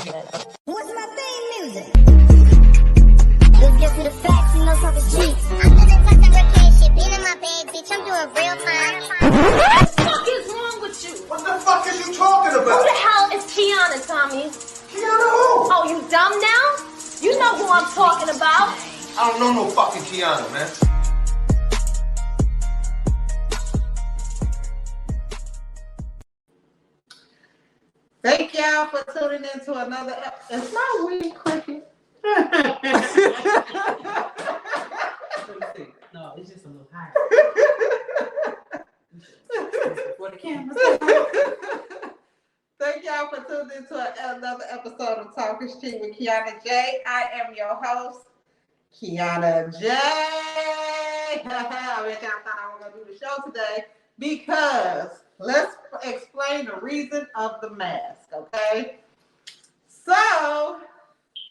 What's my theme music? Let's get to the facts, you know something cheap. I'm living plus some reckless shit, being in my bag, bitch. I'm doing real fine. What the fuck is wrong with you? What the fuck are you talking about? Who the hell is Kiana, Tommy? Kiana who? Oh, you dumb now? You know who I'm talking about. I don't know no fucking Kiana, man. Thank y'all for tuning in to another episode. It's my weed cricket. No, it's just a little higher. For the camera. Thank y'all for tuning in to another episode of Talking Street with Kiana J. I am your host, Kiana J. I bet y'all thought I was going to do the show today because let's explain the reason of the mask, okay? So,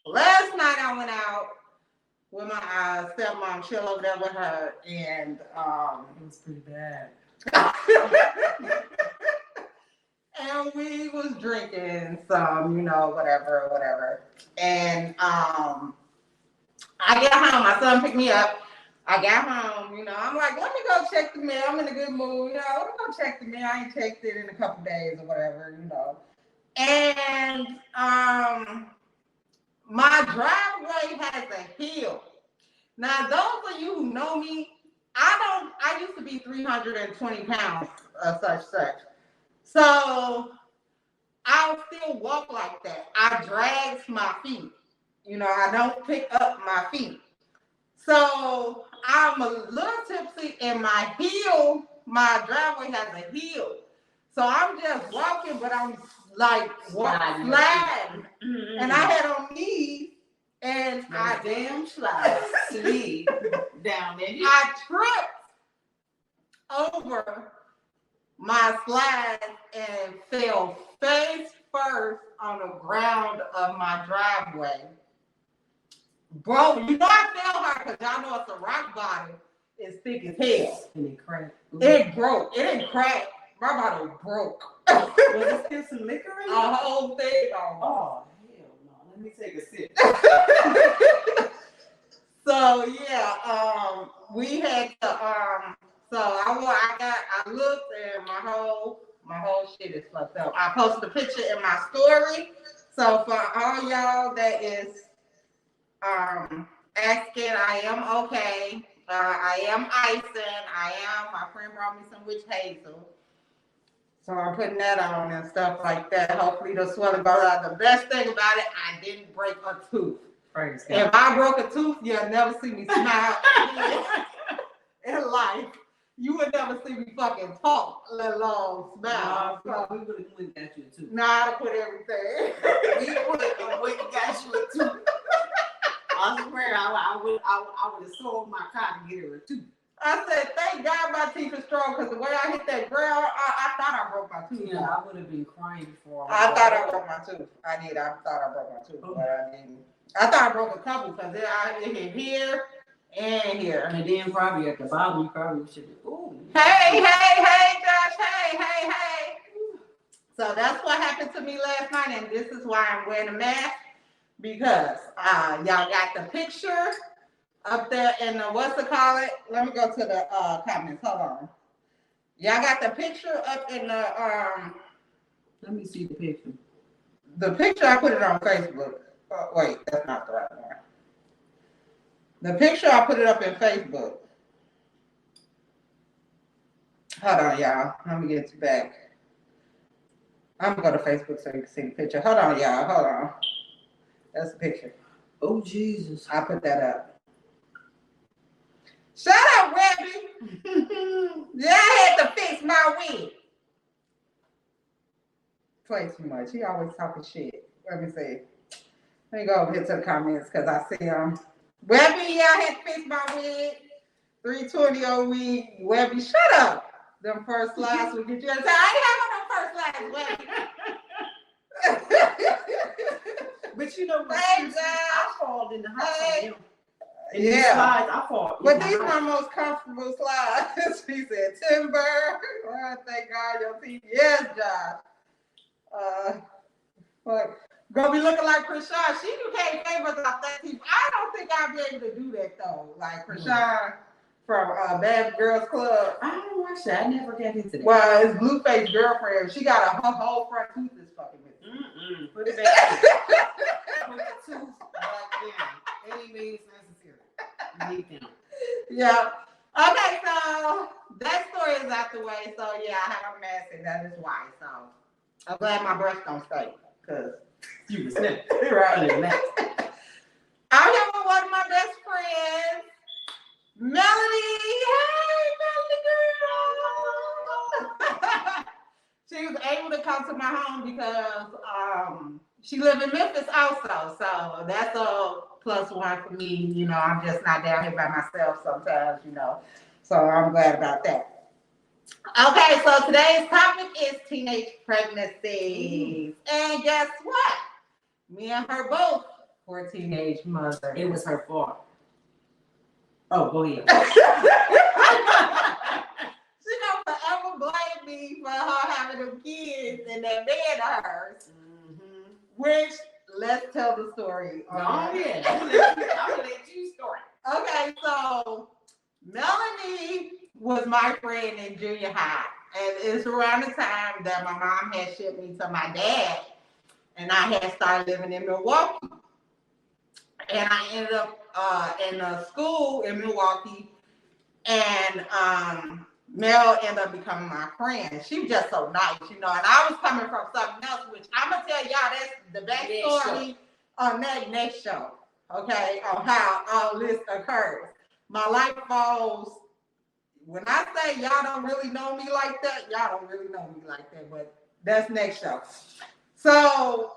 last night I went out with my stepmom, chill over there with her, and It was pretty bad. and we was drinking some, whatever. And I get home, my son picked me up. I got home, I'm like, let me go check the mail. I'm in a good mood, let me go check the mail. I ain't checked it in a couple days or whatever, And my driveway has a hill. Now, those of you who know me, I used to be 320 pounds or such. So I'll still walk like that. I drag my feet. I don't pick up my feet. So I'm a little tipsy and my driveway has a hill. So I'm just walking, but I'm like sliding. Mm-hmm. And I had on knees and I damn slide down there. I tripped over my slide and fell face first on the ground of my driveway. Bro, I fell hard because y'all know it's a rock bottom. It's thick as hell. And it cracked. It broke. It didn't crack. My bottle broke. Was there still some liquor in it? A whole thing on. Oh, hell no. Let me take a sip. So, yeah, we had to, so I looked and my whole shit is fucked up. I posted a picture in my story. So for all y'all that is asking, I am okay. I am icing. My friend brought me some witch hazel. So I'm putting that on and stuff like that. Hopefully the swelling goes out. The best thing about it, I didn't break a tooth. Praise If God. I broke a tooth, you'll never see me smile in life. You would never see me fucking talk, let alone smile. No, we would have went at you too. Nah, I'd quit everything. We would have got you a tooth. I swear, I would have sold my car to get her a tooth. I said, thank God my teeth are strong because the way I hit that ground, I thought I broke my tooth. Yeah, I would have been crying before. I thought I broke my tooth. I did. I thought I broke my tooth, but I didn't. I thought I broke a couple because it hit here and here. And then probably at the bottom, you probably should have. Ooh. Hey, Josh. Hey. So that's what happened to me last night, and this is why I'm wearing a mask because y'all got the picture up there in the what's it called? Let me go to the comments. Hold on. Y'all got the picture up in the Let me see the picture. The picture I put it on Facebook. Wait, that's not the right one. The picture I put it up in Facebook. Hold on, y'all. Let me get you back. I'm gonna go to Facebook so you can see the picture. Hold on, y'all. Hold on. That's the picture. Oh Jesus! I put that up. Shut up, Webby. Yeah, I had to fix my wig. Play too much. He always talking shit. Let me see. Let me go over here to the comments because I see Webby, yeah, I had to fix my wig. 320 old wig. Webby, shut up. Them first slides will get you. I ain't having them first slides, Webby. But you know what? Thank I fall in the house. Hey. And these slides, I fall. But these are my most comfortable slides. She said, Timber. Oh, thank God your teeth. Yes, Josh. But Gonna be looking like Krishan. She became famous off that TV. I don't think I'll be able to do that though. Like Krishan from Bad Girls Club. I don't watch that. I never got into that. Well, it's Blueface girlfriend. She got her whole front tooth is fucking missing. Put it back. Put the tooth back in. Any means necessary. Need them. Yeah. Okay, so that story is out the way. So yeah, I have a mask, and that is why. So I'm glad my breath don't stay, cause You was there. right. I'm here with one of my best friends, Melanie. Hey, Melanie girl. She was able to come to my home because she lived in Memphis also. So that's a plus one for me. You know, I'm just not down here by myself sometimes, you know. So I'm glad about that. Okay, so today's topic is teenage pregnancies. And guess what? Me and her both were teenage mothers. It was her fault. Oh, go ahead. She gonna forever blame me for her having them kids and that man of hers. Which, let's tell the story. Oh, yeah. I'm gonna let you start. Okay, so Melanie was my friend in junior high. And it's around the time that my mom had shipped me to my dad. And I had started living in Milwaukee. And I ended up in a school in Milwaukee. And Mel ended up becoming my friend. She was just so nice, you know. And I was coming from something else, which I'm going to tell y'all that's the backstory on that next show. Okay, on how all this occurs. My life falls. When I say y'all don't really know me like that, y'all don't really know me like that, but that's next show. So,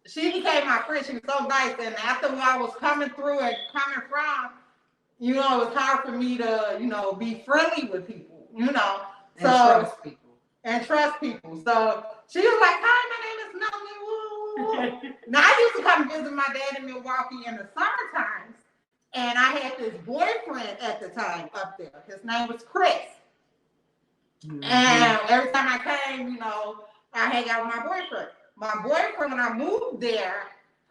she became my friend. She was so nice. And after I was coming through and coming from, you know, it was hard for me to, you know, be friendly with people, you know. And trust people. And trust people. So she was like, hi, my name is Melanie. Now, I used to come visit my dad in Milwaukee in the summer times. And I had this boyfriend at the time up there. His name was Chris. And every time I came, you know, I hang out with my boyfriend. My boyfriend, when I moved there,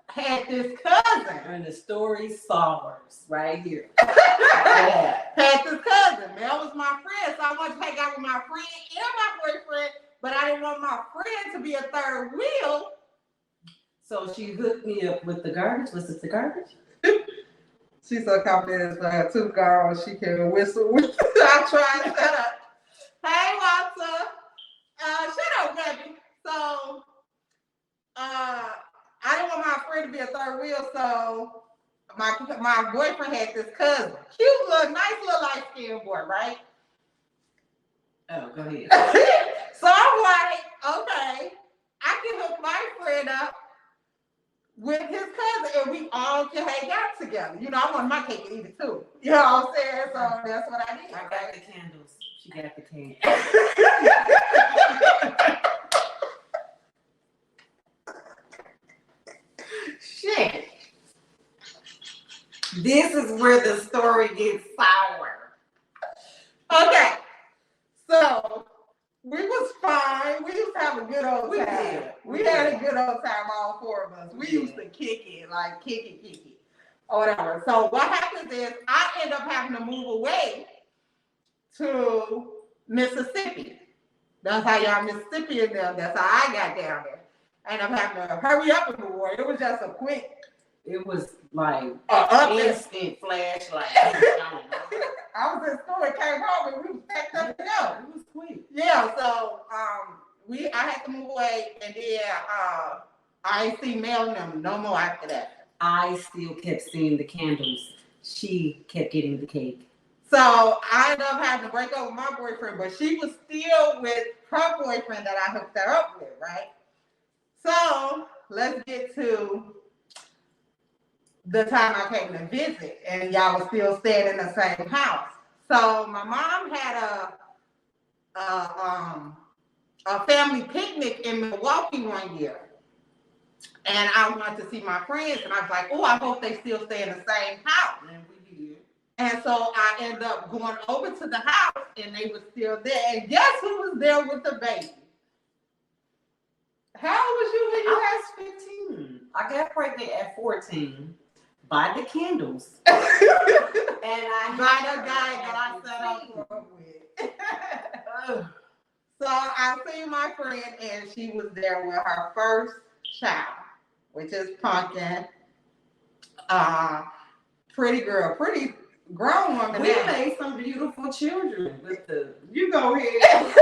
had this cousin. And the story solvers right here. Had this cousin. Mel was my friend, so I wanted to hang out with my friend and my boyfriend, but I didn't want my friend to be a third wheel. So she hooked me up with the garbage. Was it the garbage? She's so confident as her tooth gone, she can whistle. I tried to shut up. Hey, Walter. Shut up, baby. So, I didn't want my friend to be a third wheel, so my boyfriend had this cousin. Cute little, nice little light-skinned boy, right? Oh, go ahead. So I'm like, okay, I can hook my friend up with his cousin, and we all can hang out together. You know, I want my cake and eat it too. You know what I'm saying? So that's what I did. I got the candles. She got the cake. Shit. This is where the story gets sour. Okay, so we was fine. We used to have a good old time. We had a good old time, all four of us. We used to kick it, or whatever. So what happens is I end up having to move away to Mississippi. That's how y'all Mississippian them. That's how I got down there. And I'm having to hurry up and move away. It was just a quick. It was like instant flashlight. I was in school and came home and we was packed up to go. It was quick. Yeah, so I had to move away, and then I ain't seen Mel and them no more after that. I still kept seeing the candles. She kept getting the cake. So I ended up having to break up with my boyfriend, but she was still with her boyfriend that I hooked her up with, right? So let's get to the time I came to visit, and y'all was still staying in the same house. So my mom had a family picnic in Milwaukee one year, and I wanted to see my friends, and I was like, oh, I hope they still stay in the same house. And we did. And so I ended up going over to the house, and they were still there. And guess who was there with the baby? How old was you I was 15. I got pregnant at 14 by the candles. And I By the guy that I set up with. So I seen my friend and she was there with her first child, which is Pumpkin. Pretty girl, pretty grown woman. We now. made some beautiful children with the. You go ahead.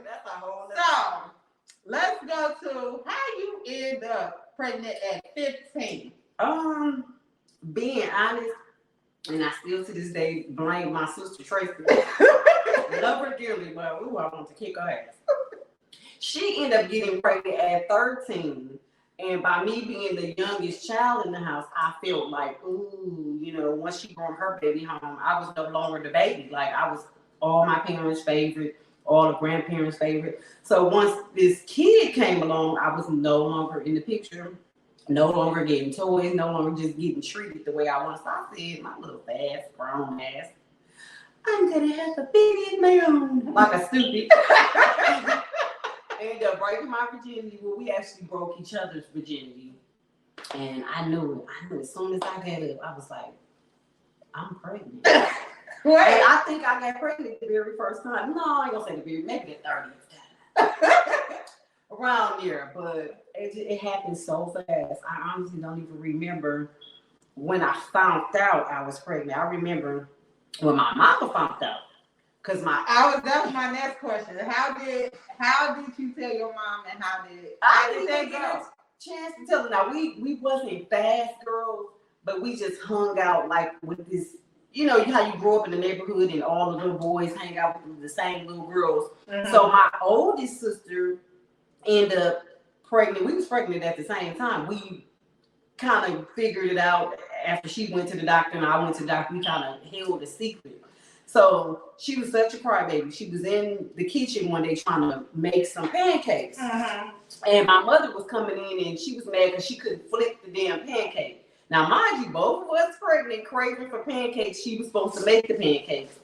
That's a whole. So let's go to how you end up pregnant at 15. Being honest, and I still to this day blame my sister Tracy. Love her dearly, but ooh, I want to kick her ass. She ended up getting pregnant at 13. And by me being the youngest child in the house, I felt like, ooh, you know, once she brought her baby home, I was no longer the baby. Like, I was all my parents' favorite, all the grandparents' favorite. So once this kid came along, I was no longer in the picture, no longer getting toys, no longer just getting treated the way I was. So I said, my little fast, grown ass, I'm going to have a baby of my own. Like a stupid. Ended up breaking my virginity. Well, we actually broke each other's virginity. And I knew as soon as I got up, I was like, I'm pregnant. And I think I got pregnant the very first time. No, I ain't gonna say the very, maybe the 30th time. Around there, but it happened so fast. I honestly don't even remember when I found out I was pregnant. I remember when my mama found out. Cause that was my next question. How did you tell your mom and how did they get a chance to tell her? Now we wasn't fast girls, but we just hung out like with this, you know how you grow up in the neighborhood and all the little boys hang out with the same little girls. Mm-hmm. So my oldest sister ended up pregnant. We was pregnant at the same time. We kind of figured it out after she went to the doctor and I went to the doctor. We kind of held a secret. So she was such a crybaby. She was in the kitchen one day trying to make some pancakes. Mm-hmm. And my mother was coming in and she was mad because she couldn't flip the damn pancake. Now, mind you, both of us pregnant, craving for pancakes. She was supposed to make the pancakes.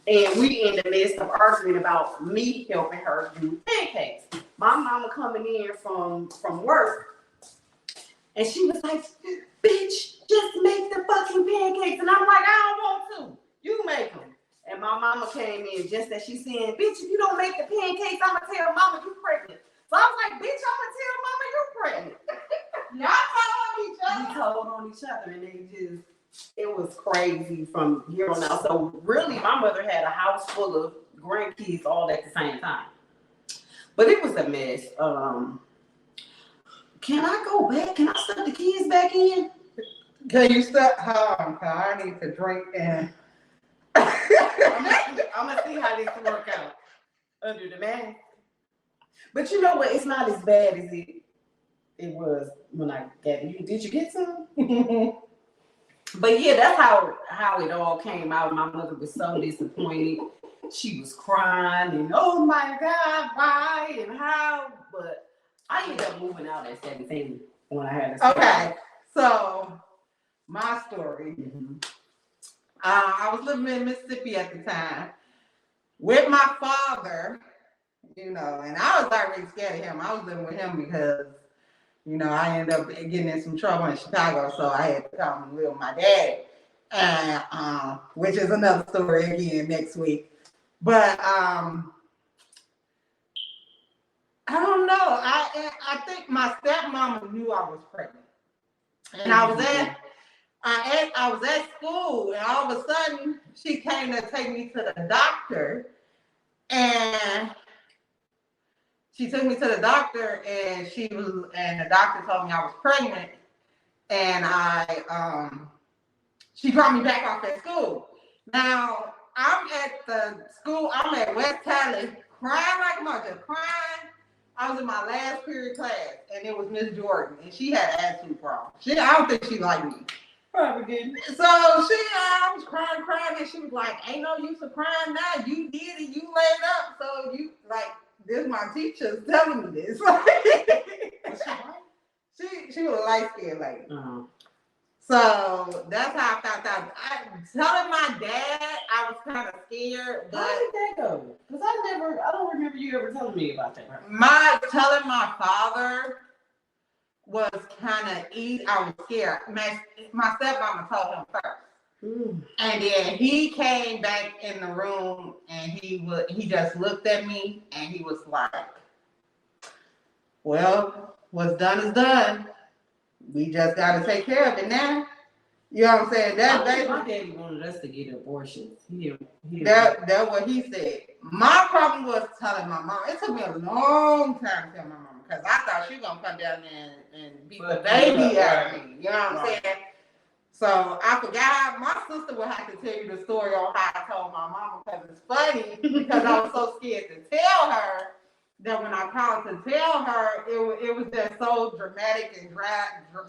And we in the midst of arguing about me helping her do pancakes. My mama coming in from work. And she was like, bitch, just make the fucking pancakes. And I'm like, I don't want to. You make them. And my mama came in just as she said, bitch, if you don't make the pancakes, I'm going to tell mama you're pregnant. So I was like, bitch, I'm going to tell mama you're pregnant. Y'all told on each other. And it was crazy from here on out. So really, my mother had a house full of grandkids all at the same time. But it was a mess. Can I go back? Can I stuff the kids back in? Can you stuff? I need to drink and... I'm gonna see how this work out under the mask. But you know what? It's not as bad as it was when I got it. Did you get some? But yeah, that's how it all came out. My mother was so disappointed. She was crying and oh my God, why and how? But I ended up moving out at 17 when I had a Okay, so my story. Mm-hmm. I was living in Mississippi at the time with my father, you know, and I was already scared of him. I was living with him because, you know, I ended up getting in some trouble in Chicago, so I had to come and live with my dad, and which is another story again next week. But I don't know. I think my stepmama knew I was pregnant, and I was at school, and all of a sudden she came to take me to the doctor, and she took me to the doctor, and the doctor told me I was pregnant, and she brought me back off at school. Now I'm at the school. I'm at West Tally, crying like a mother, crying. I was in my last period class, and it was Miss Jordan, and she had an attitude problem. I don't think she liked me. Probably didn't. So I was crying, and she was like, ain't no use of crying now. You did it. You laid up. So you, like, this my teacher's telling me this. She was a light-skinned lady. Uh-huh. So that's how I found out. Telling my dad, I was kind of scared. But how did that go? Because I don't remember you ever telling me about that. Telling my father, was kind of easy. I was scared. My stepmama told him first. And then he came back in the room and he just looked at me and he was like, well, what's done is done. We just got to take care of it now. You know what I'm saying? That baby, my daddy wanted us to get abortions. That's what he said. My problem was telling my mom. It took me a long time to tell my mom because I thought she was going to come down there and beat the baby out of me. You know what I'm saying? So I forgot. My sister will have to tell you the story on how I told my mama because it's funny because I was so scared to tell her that when I called to tell her, it was just so dramatic and dragged out.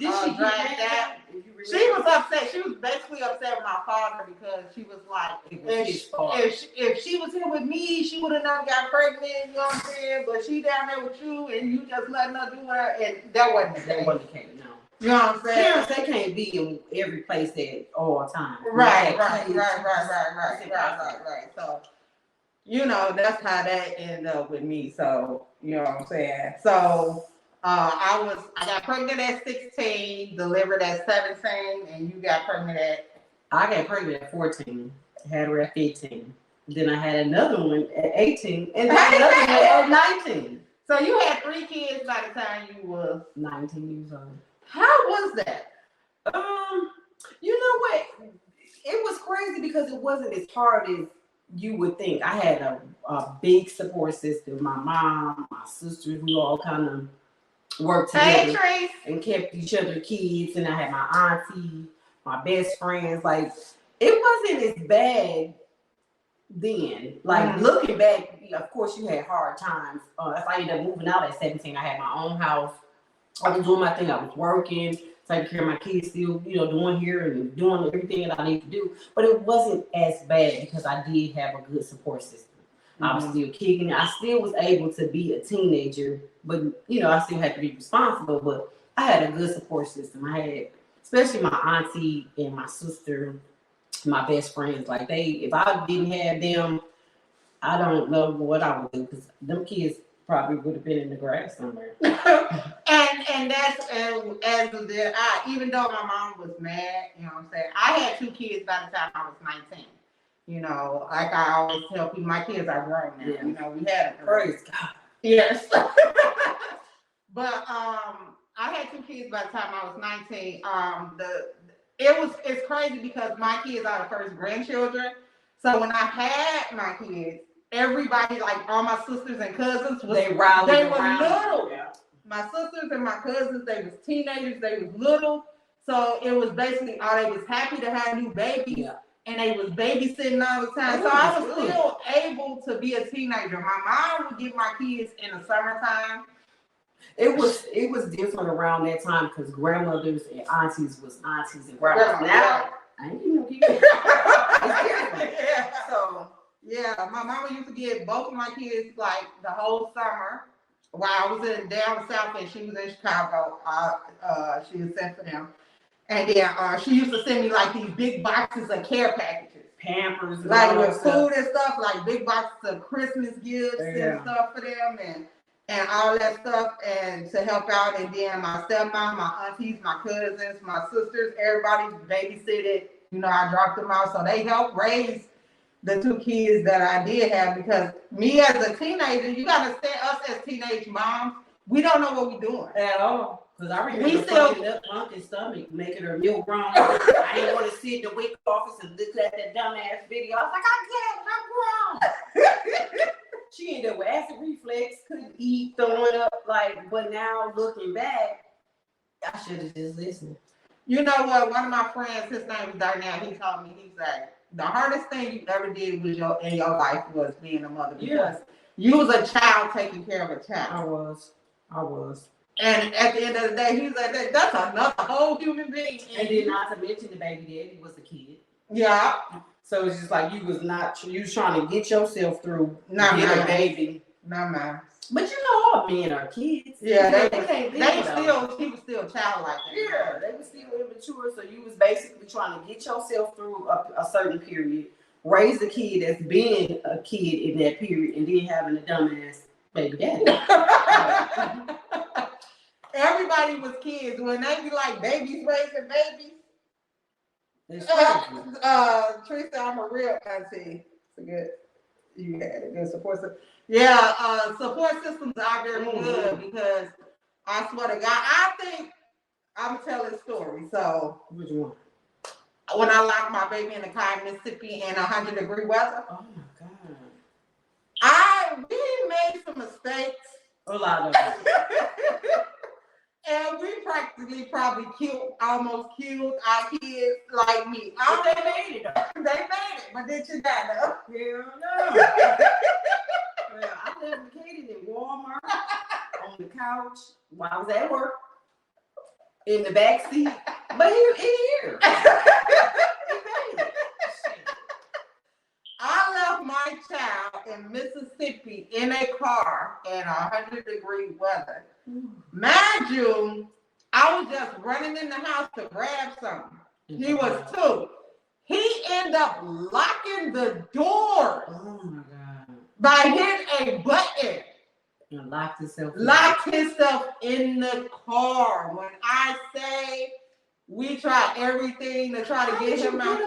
She was upset. She was basically upset with my father because she was like, if she was here with me, she would have never got pregnant, you know what I'm saying? But she down there with you and you just letting her do her, and that wasn't the case. No. You know what I'm saying? Parents, they can't be in every place at all times. Right. So, you know, that's how that ended up with me. So, you know what I'm saying? So, I got pregnant at 16, delivered at 17, and you got pregnant at? I got pregnant at 14, had her at 15. Then I had another one at 18, and then another one at 19. So you had 3 kids by the time you was 19 years old. How was that? You know what? It was crazy because it wasn't as hard as you would think. I had a big support system. My mom, my sisters, we all kind of worked together and kept each other kids. And I had my auntie, my best friends. Like, it wasn't as bad then. Like, looking back, of course, you had hard times. If I ended up moving out at 17, I had my own house. I was doing my thing. I was working, taking care of my kids, still, you know, doing here and doing everything that I need to do. But it wasn't as bad because I did have a good support system. I was still kicking. I still was able to be a teenager, but, you know, I still had to be responsible. But I had a good support system. I had, especially my auntie and my sister, my best friends. Like, if I didn't have them, I don't know what I would do because them kids probably would have been in the grass somewhere. and that's even though my mom was mad, you know what I'm saying, I had 2 kids by the time I was 19. You know, like I always tell people, my kids are grown now. Yeah. You know, we had a praise God. Yes. But I had 2 kids by the time I was 19. It's crazy because my kids are the first grandchildren. So when I had my kids, everybody, like all my sisters and cousins, they were little. Yeah. My sisters and my cousins, they was teenagers, they was little. So it was basically, they was happy to have new babies. Yeah. And they was babysitting all the time. So I was still able to be a teenager. My mom would get my kids in the summertime. It was different around that time because grandmothers and aunties was aunties and grandmas. Now, I ain't even kids. Yeah. So, yeah, my mama used to get both of my kids like the whole summer while I was down south and she was in Chicago. She was sent for them. And then she used to send me like these big boxes of care packages. Pampers. Like with food and stuff, like big boxes of Christmas gifts and stuff for them and all that stuff and to help out. And then my stepmom, my aunties, my cousins, my sisters, everybody babysitted. You know, I dropped them out. So they helped raise the 2 kids that I did have because me as a teenager, you got to understand us as teenage moms, we don't know what we're doing. At all. Because I remember fucking up Auntie's stomach, making her milk wrong. I didn't want to sit in the wake office and look at that dumbass video. I was like, I'm grown. She ended up with acid reflux, couldn't eat, throwing up. Like, but now looking back, I should have just listened. You know what? One of my friends, his name is Darnell, he told me, he's like, the hardest thing you ever did in your life was being a mother because you was a child taking care of a child. I was. And at the end of the day, he was like, that's another whole human being. And then not to mention the baby daddy was a kid. Yeah. So it's just like you was trying to get yourself through get a baby. No, man. But you know, all men are kids. Yeah, he was still childlike. Yeah, they were still immature. So you was basically trying to get yourself through a certain period, raise a kid that's been a kid in that period, and then having a dumbass baby daddy. everybody was kids. When they be like babies raising babies. It's crazy. Teresa, I'm a real auntie. It's a good, you had a good support system. Yeah, support systems are very good because I swear to God, I think I'm telling a story. So, Which one? when I locked my baby in the car in Mississippi in 100-degree weather, Oh my God. we made some mistakes. A lot of them. And we practically probably almost killed our kids like me. But they made it though. They made it, but did you not know? Hell no. Well, I left Katie in Walmart on the couch while I was at work in the back seat. But he here. He made it. I left my child in Mississippi in a car in 100-degree weather. Mind you, I was just running in the house to grab something. He was 2. He ended up locking the doors Oh my God. by hitting a button. And locked himself In the car. When I say we tried everything to try to get him out.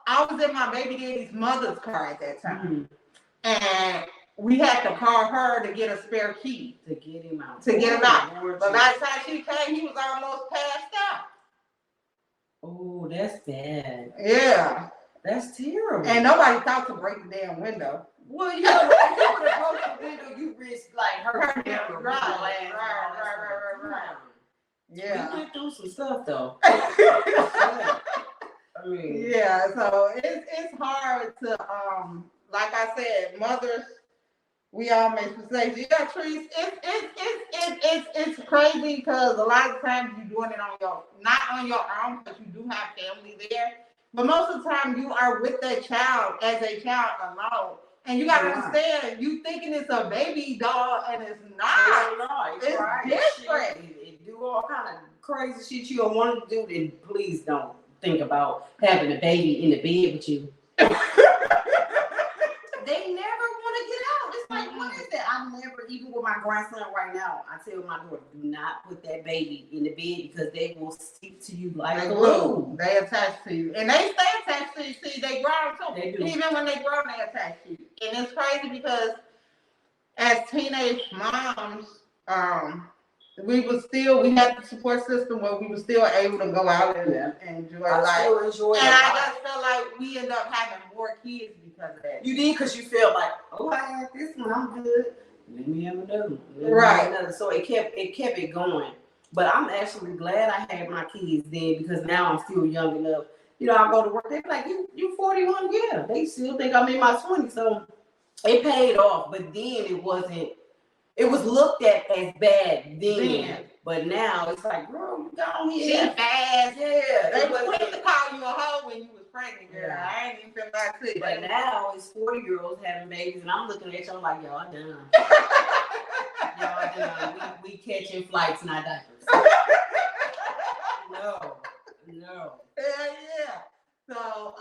I was in my baby daddy's mother's car at that time. And we had to call her to get a spare key. To get him out. But by the time she came, he was almost passed out. Oh, that's bad. Yeah. That's terrible. And nobody thought to break the damn window. Well, you know, if you would have broke the window, you risk like hurting him. Right. Yeah. We went through some stuff though. Yeah. I mean, yeah, so it's hard to like I said, mothers, we all make mistakes. Yeah, Trees, it's crazy because a lot of times you're doing it not on your own, because you do have family there. But most of the time you are with that child as a child alone. And you gotta understand, you thinking it's a baby doll and it's not. No, It's right. different. It do all kind of crazy shit you don't want to do, then please don't think about having a baby in the bed with you. They never want to get out. It's like, what is that? I never, even with my grandson right now, I tell my daughter, do not put that baby in the bed because they will stick to you like glue. They attach to you. And they stay attached to you. See, they grow too. They do. Even when they grow, they attach to you. And it's crazy because as teenage moms, we had the support system where we were still able to go out and enjoy life. I just felt like we ended up having more kids because of that. You did because you felt like, oh, I had this one, I'm good. Let me have another one. Right. So it kept it going. But I'm actually glad I had my kids then because now I'm still young enough. You know, I go to work, they're like, you 41? Yeah. They still think I'm in my 20s. So it paid off. But then it was looked at as bad then. But now it's like, girl, you got on here. She fast. Yeah. They were quick to call you a hoe when you was pregnant, girl. Yeah. I ain't even feel like it. But now it's 40-year-olds having babies, and I'm looking at y'all like, y'all done. Y'all done. We catching flights in our diapers. No. Yeah. So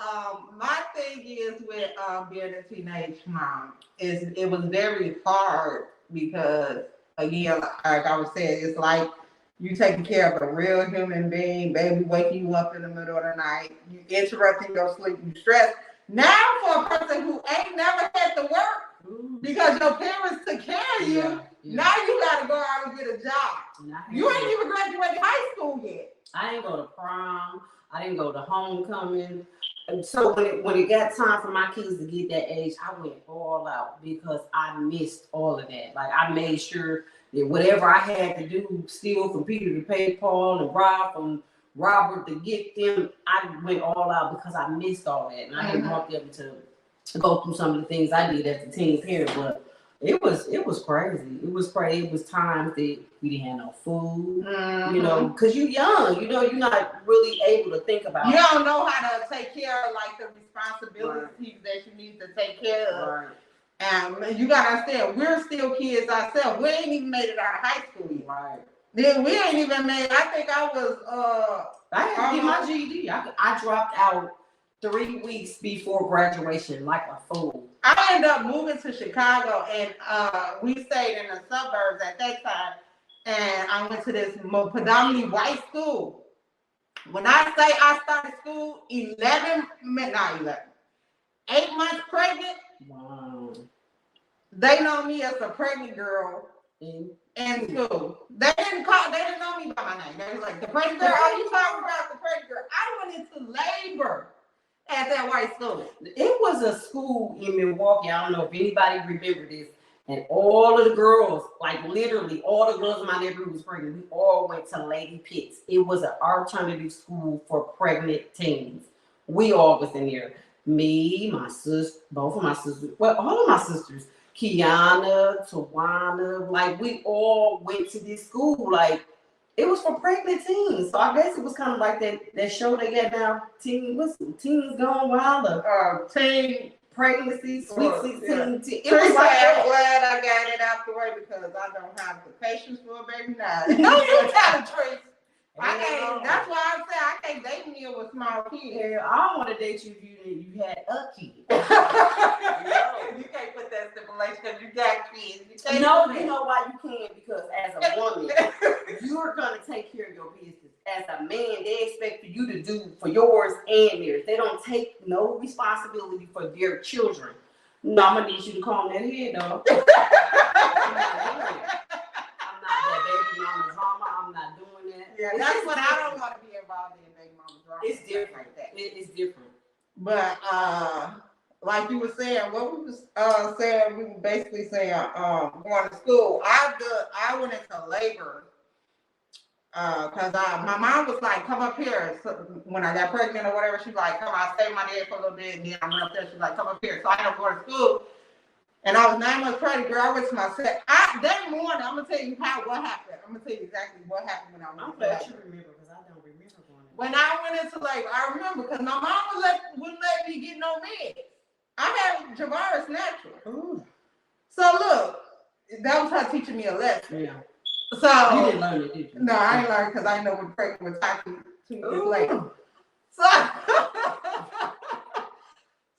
my thing is with being a teenage mom is it was very hard because again, like I was saying, it's like you taking care of a real human being, baby waking you up in the middle of the night, you interrupting your sleep, you stress. Now for a person who ain't never had to work because your parents took care of you, now you gotta go out and get a job. You ain't even graduated high school yet. I didn't go to prom. I didn't go to homecoming. And so when it got time for my kids to get that age, I went all out because I missed all of that. Like I made sure that whatever I had to do, steal from Peter to pay Paul and rob from Robert to get them, I went all out because I missed all that. And I didn't want them to go through some of the things I did as a teen parent. But it was crazy. It was crazy. It was times that we didn't have no food, you know, because you're young, you know, you're not really able to think about. You don't know how to take care of like the responsibilities that you need to take care of. Right. And you gotta understand, we're still kids ourselves. We ain't even made it out of high school yet. Right. Then we ain't even made. I think I was. I had to get my GED. I dropped out 3 weeks before graduation, like a fool. I ended up moving to Chicago, and we stayed in the suburbs at that time. And I went to this predominantly white school. When I say I started school 8 months pregnant. Wow. They know me as a pregnant girl in school. They didn't know me by my name. They was like, the pregnant girl, oh, you talking about the pregnant girl. I went into labor at that white school. It was a school in Milwaukee. I don't know if anybody remember this. And all of the girls, like literally all the girls in my neighborhood was pregnant. We all went to Lady Pitts. It was an alternative school for pregnant teens. We all was in there. Me, my sister, both of my sisters, well, all of my sisters, Kiana, Tawana, like we all went to this school. Like it was for pregnant teens. So I guess it was kind of like that show they got now, Teens Gone Wilder. Teen Pregnancies, Sweet 16. Yeah. It was like I'm that. glad I got it out the way because I don't have the patience for a baby now. No, you tell the truth. That's why I say I can't date me with small kids. Yeah, I don't want to date you if you had a kid. You can't put that stipulation because you got kids. You know why you can't? Because as a woman, you're gonna take care of your business. As a man, they expect for you to do for yours and theirs. They don't take no responsibility for their children. No, I'm gonna need you to calm that head, though. I'm not that baby mama drama. I'm not doing that. Yeah, that's what I don't want to be involved in, baby mama drama. It's different. It's different. But like you were saying, what we was saying, we were basically saying going to school. I went into labor because my mom was like, come up here. So when I got pregnant or whatever, she's like, come, I stayed with my dad for a little bit, and then I went up there. She's like, come up here. So I ended up going to school. And I was 9 months pregnant, girl. I went to my set. That morning, I'm gonna tell you what happened. I'm gonna tell you exactly what happened when I went. I'm glad you remember because I don't remember going. When I went into labor, I remember because my mom wouldn't let me get no meds. I had Javaris natural. Ooh. So look, that was her teaching me a lesson. Yeah. So you didn't learn it, did you? No, I ain't learned because I know we're pregnant with Taki 2 years later. So,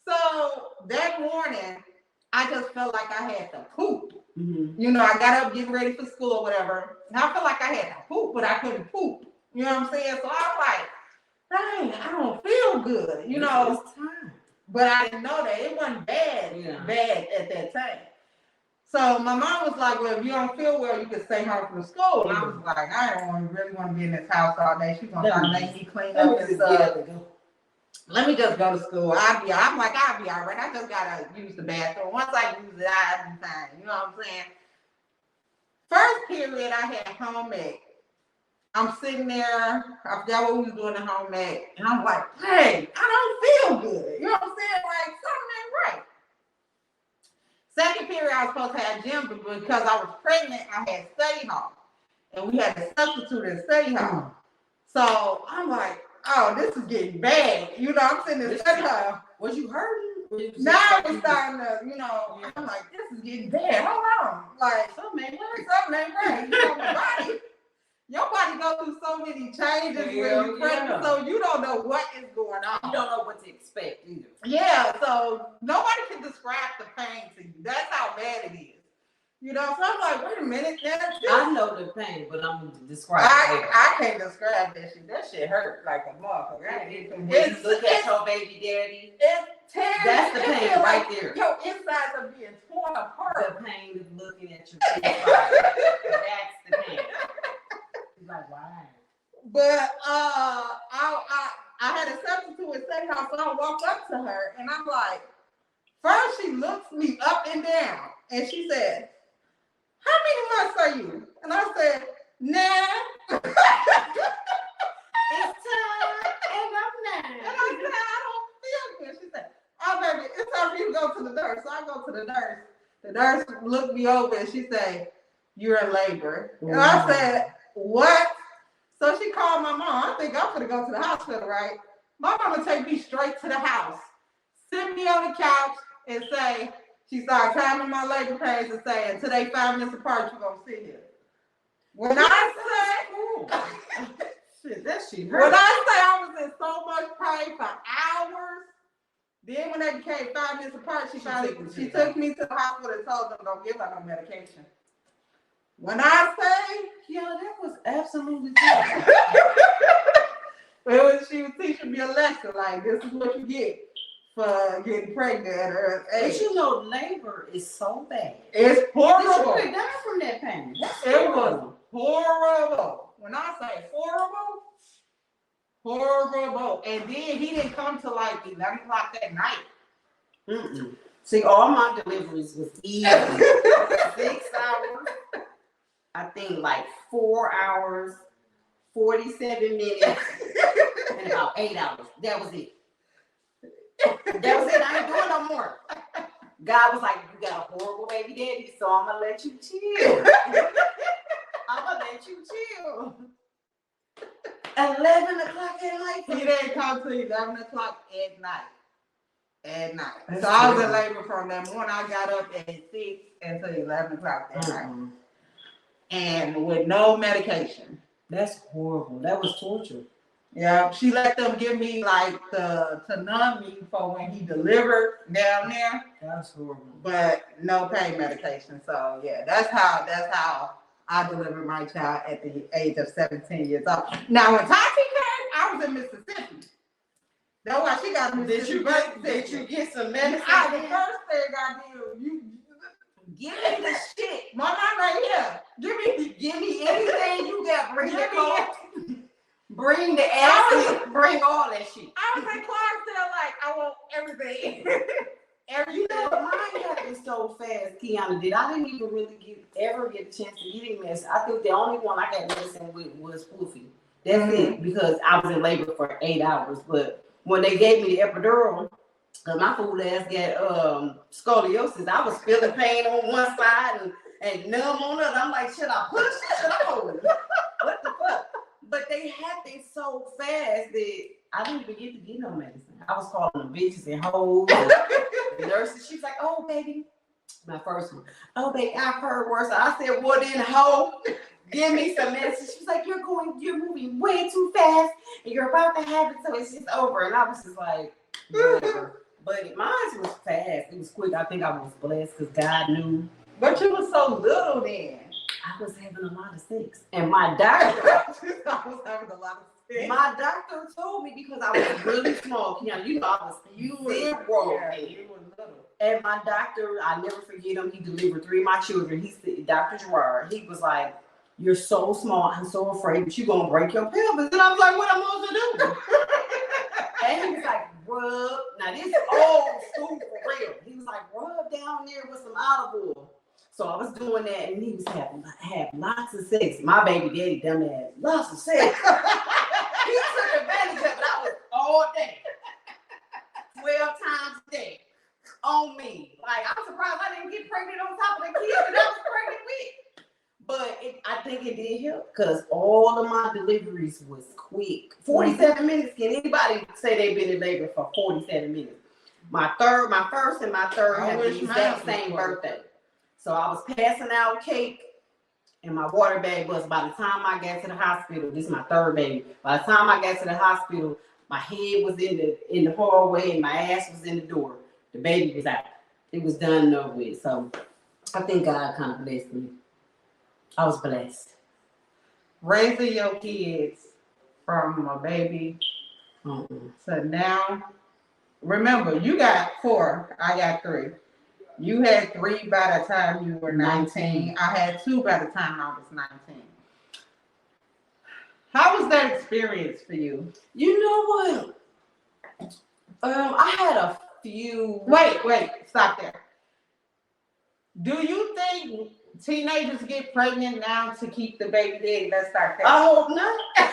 so that morning, I just felt like I had to poop. Mm-hmm. You know, I got up getting ready for school or whatever. And I felt like I had to poop, but I couldn't poop. You know what I'm saying? So I was like, dang, I don't feel good. You know, but I didn't know that. It wasn't bad at that time. So my mom was like, well, if you don't feel well, you can stay home from school. And I was like, I don't really want to be in this house all day. She's going to try to make me clean up and stuff. Let me just go to school. I'm like, I'll be all right. I just got to use the bathroom. Once I use it, I'll be fine. You know what I'm saying? First period, I had home ec. I'm sitting there. I forgot what we was doing at home ec. And I'm like, hey, I don't feel good. You know what I'm saying? Like, something ain't right. Second period, I was supposed to have gym, but because I was pregnant, I had study hall. And we had to substitute in study hall. So I'm like, oh, this is getting bad. You know, I'm sitting in study hall. Was you hurting? Now it was starting to, you know, I'm like, this is getting bad. Hold on. Like, something ain't right. You know, your body goes through so many changes when you're pregnant, so you don't know what is going on. You don't know what to expect either. Yeah, so nobody can describe the pain to you. That's how bad it is. You know, so I'm like, wait a minute. I know the pain, but I'm going to describe it. I can't describe that shit. That shit hurt like a motherfucker. When you look at your baby daddy, it's terrible. That's the pain right there. Your insides are being torn apart. The pain of looking at your kid's body. That's the pain. He's like, why? But I had a substitute in study hall, so I walked up to her and I'm like, first she looks me up and down and she said, how many months are you? And I said, 9. It's time and I'm 9. And I said, I don't feel good. She said, oh baby, it's time for you to go to the nurse. So I go to the nurse. The nurse looked me over and she said, you're in labor. And I said, what? So she called my mom. I think I'm gonna go to the hospital, right? My mama take me straight to the house, sit me on the couch, and say, she started timing my labor pains and saying, until they 5 minutes apart, you're gonna sit here. When I said, Shit, that shit When hurt. I say I was in so much pain for hours, then when they became 5 minutes apart, she took me to the hospital and told them don't give her no medication. When I say, Yeah, that was absolutely she was teaching me a lesson, like this is what you get for getting pregnant at her age. But you know, labor is so bad. It's horrible. You could die from that pain. It was horrible. When I say horrible, horrible. And then he didn't come till like 11 o'clock that night. Mm-mm. See, all my deliveries was easy. 6 hours. I think like 4 hours, 47 minutes, and about 8 hours. That was it. That was it. I ain't doing no more. God was like, you got a horrible baby daddy, so I'm gonna let you chill. I'm gonna let you chill. 11 o'clock at night. He didn't come till 11 o'clock at night. That's so I was in terrible. labor from that morning. I got up at 6 until 11 o'clock that night. And with no medication. That's horrible. That was torture. Yeah, she let them give me like to numb me for when he delivered down there. That's horrible. But no pain medication. So yeah, that's how I delivered my child at the age of 17 years old. Now when Tati came, I was in Mississippi. That's why she got Mississippi. Did you get some medicine? The first thing I did, you Give me the shit. my mom right here. Give me anything you got. Bring Give the me coke. Bring the acid. Bring all that shit. I was in Clarksville like, I want everything. You know, mine happened so fast, Kiana did. I didn't even really ever get a chance to get any medicine. I think the only one I got medicine with was Poofy. That's it, because I was in labor for 8 hours. But when they gave me the epidural, because my fool ass got scoliosis, I was feeling pain on one side and numb on the other. I'm like, should I push it? Should I hold it? What the fuck? But they happened so fast that I didn't even get to get no medicine. I was calling them bitches and hoes. The nurses, she's like, oh, baby. My first one. Oh, baby, I've heard worse. I said, well, then, hoe, give me some medicine. She's like, you're moving way too fast, and you're about to have it, so it's just over. And I was just like, whatever. But mine was fast. It was quick. I think I was blessed because God knew. But you was so little then. I was having a lot of sex. And my doctor, I was having a lot of sex. my doctor told me because I was really small. You know, I was zero. You were little. And my doctor, I never forget him. He delivered 3 of my children. He said, Dr. Gerard, he was like, you're so small. I'm so afraid that you're going to break your pelvis. And I was like, what am I supposed to do? And he was like, rub. Now, this is old school for real. He was like, rub down there with some olive oil. So I was doing that, and he was having lots of sex. My baby daddy done had lots of sex. He took advantage of it. I was all day, 12 times a day, on me. Like, I'm surprised I didn't get pregnant on top of the kids that I was pregnant with. But I think it did help because all of my deliveries was quick. 47 minutes. Can anybody say they've been in labor for 47 minutes? My first and my third had the exact same birthday. So I was passing out cake and my water bag was, by the time I got to the hospital, this is my third baby. By the time I got to the hospital, my head was in the hallway and my ass was in the door. The baby was out. It was done and over with. So I think God kind of blessed me. I was blessed. Raising your kids from a baby to now. Remember, you got 4. I got 3. You had 3 by the time you were 19. I had 2 by the time I was 19. How was that experience for you? You know what? I had a few. Wait, stop there. Do you think teenagers get pregnant now to keep the baby dead? Let's start there. I hope not. I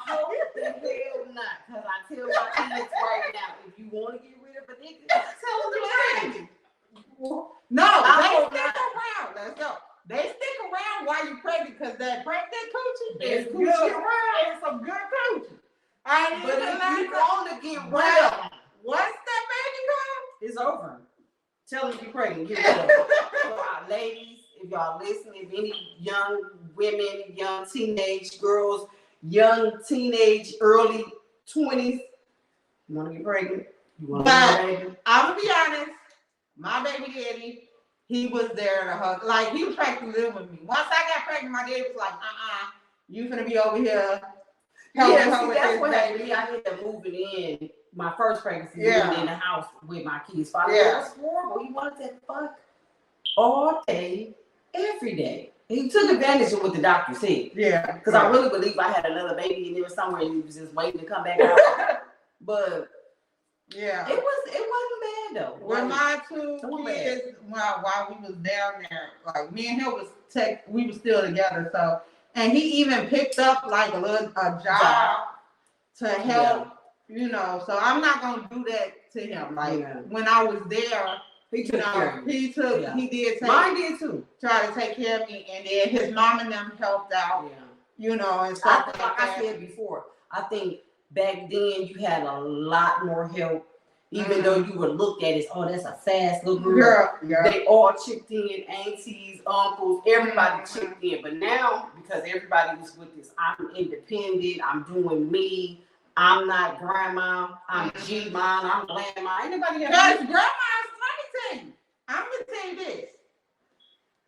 hope the hell not. Because I tell my kids right now, if you want to get rid of a nigga, tell them to change. No, I they hope stick not. around. Let's go. They stick around while you're pregnant because that coochie There's is coochie good. around. It's some good coochie. I But if you want to get rid Well, of them, once that baby comes, it's over. Tell them you're pregnant. Get rid of them. So, ladies, if y'all listening, if any young women, young teenage girls, young teenage early 20s, you want to get pregnant? You want to But get a baby? I'm gonna be honest, my baby daddy, he was there to hug. Like he was practically living with me. Once I got pregnant, my daddy was like, you finna be over here. Yeah, see, that's what happened to me. I ended up moving in my first pregnancy, moving in the house with my kids. Father, it was horrible. He wanted to fuck all day, every day. He took advantage of what the doctor said. Yeah. Because I really believe I had another baby and there was somewhere and he was just waiting to come back out. But yeah, it wasn't bad though. When my two kids, while we was down there, like me and him we was still together. So, and he even picked up like a job to help, you know. So I'm not gonna do that to him. Like when I was there, he did take, mine did too. Try to take care of me, and then his mom and them helped out. Yeah. You know, and stuff like that. I said before, I think back then you had a lot more help. Even though you were looked at as, oh, that's a fast little girl. Yeah. They all chipped in, aunties, uncles, everybody chipped in. But now, because everybody was with this, I'm independent, I'm doing me, I'm not grandma, I'm G-mom, I'm grandma. Anybody have grandma's, let me tell you, I'm going to tell you this.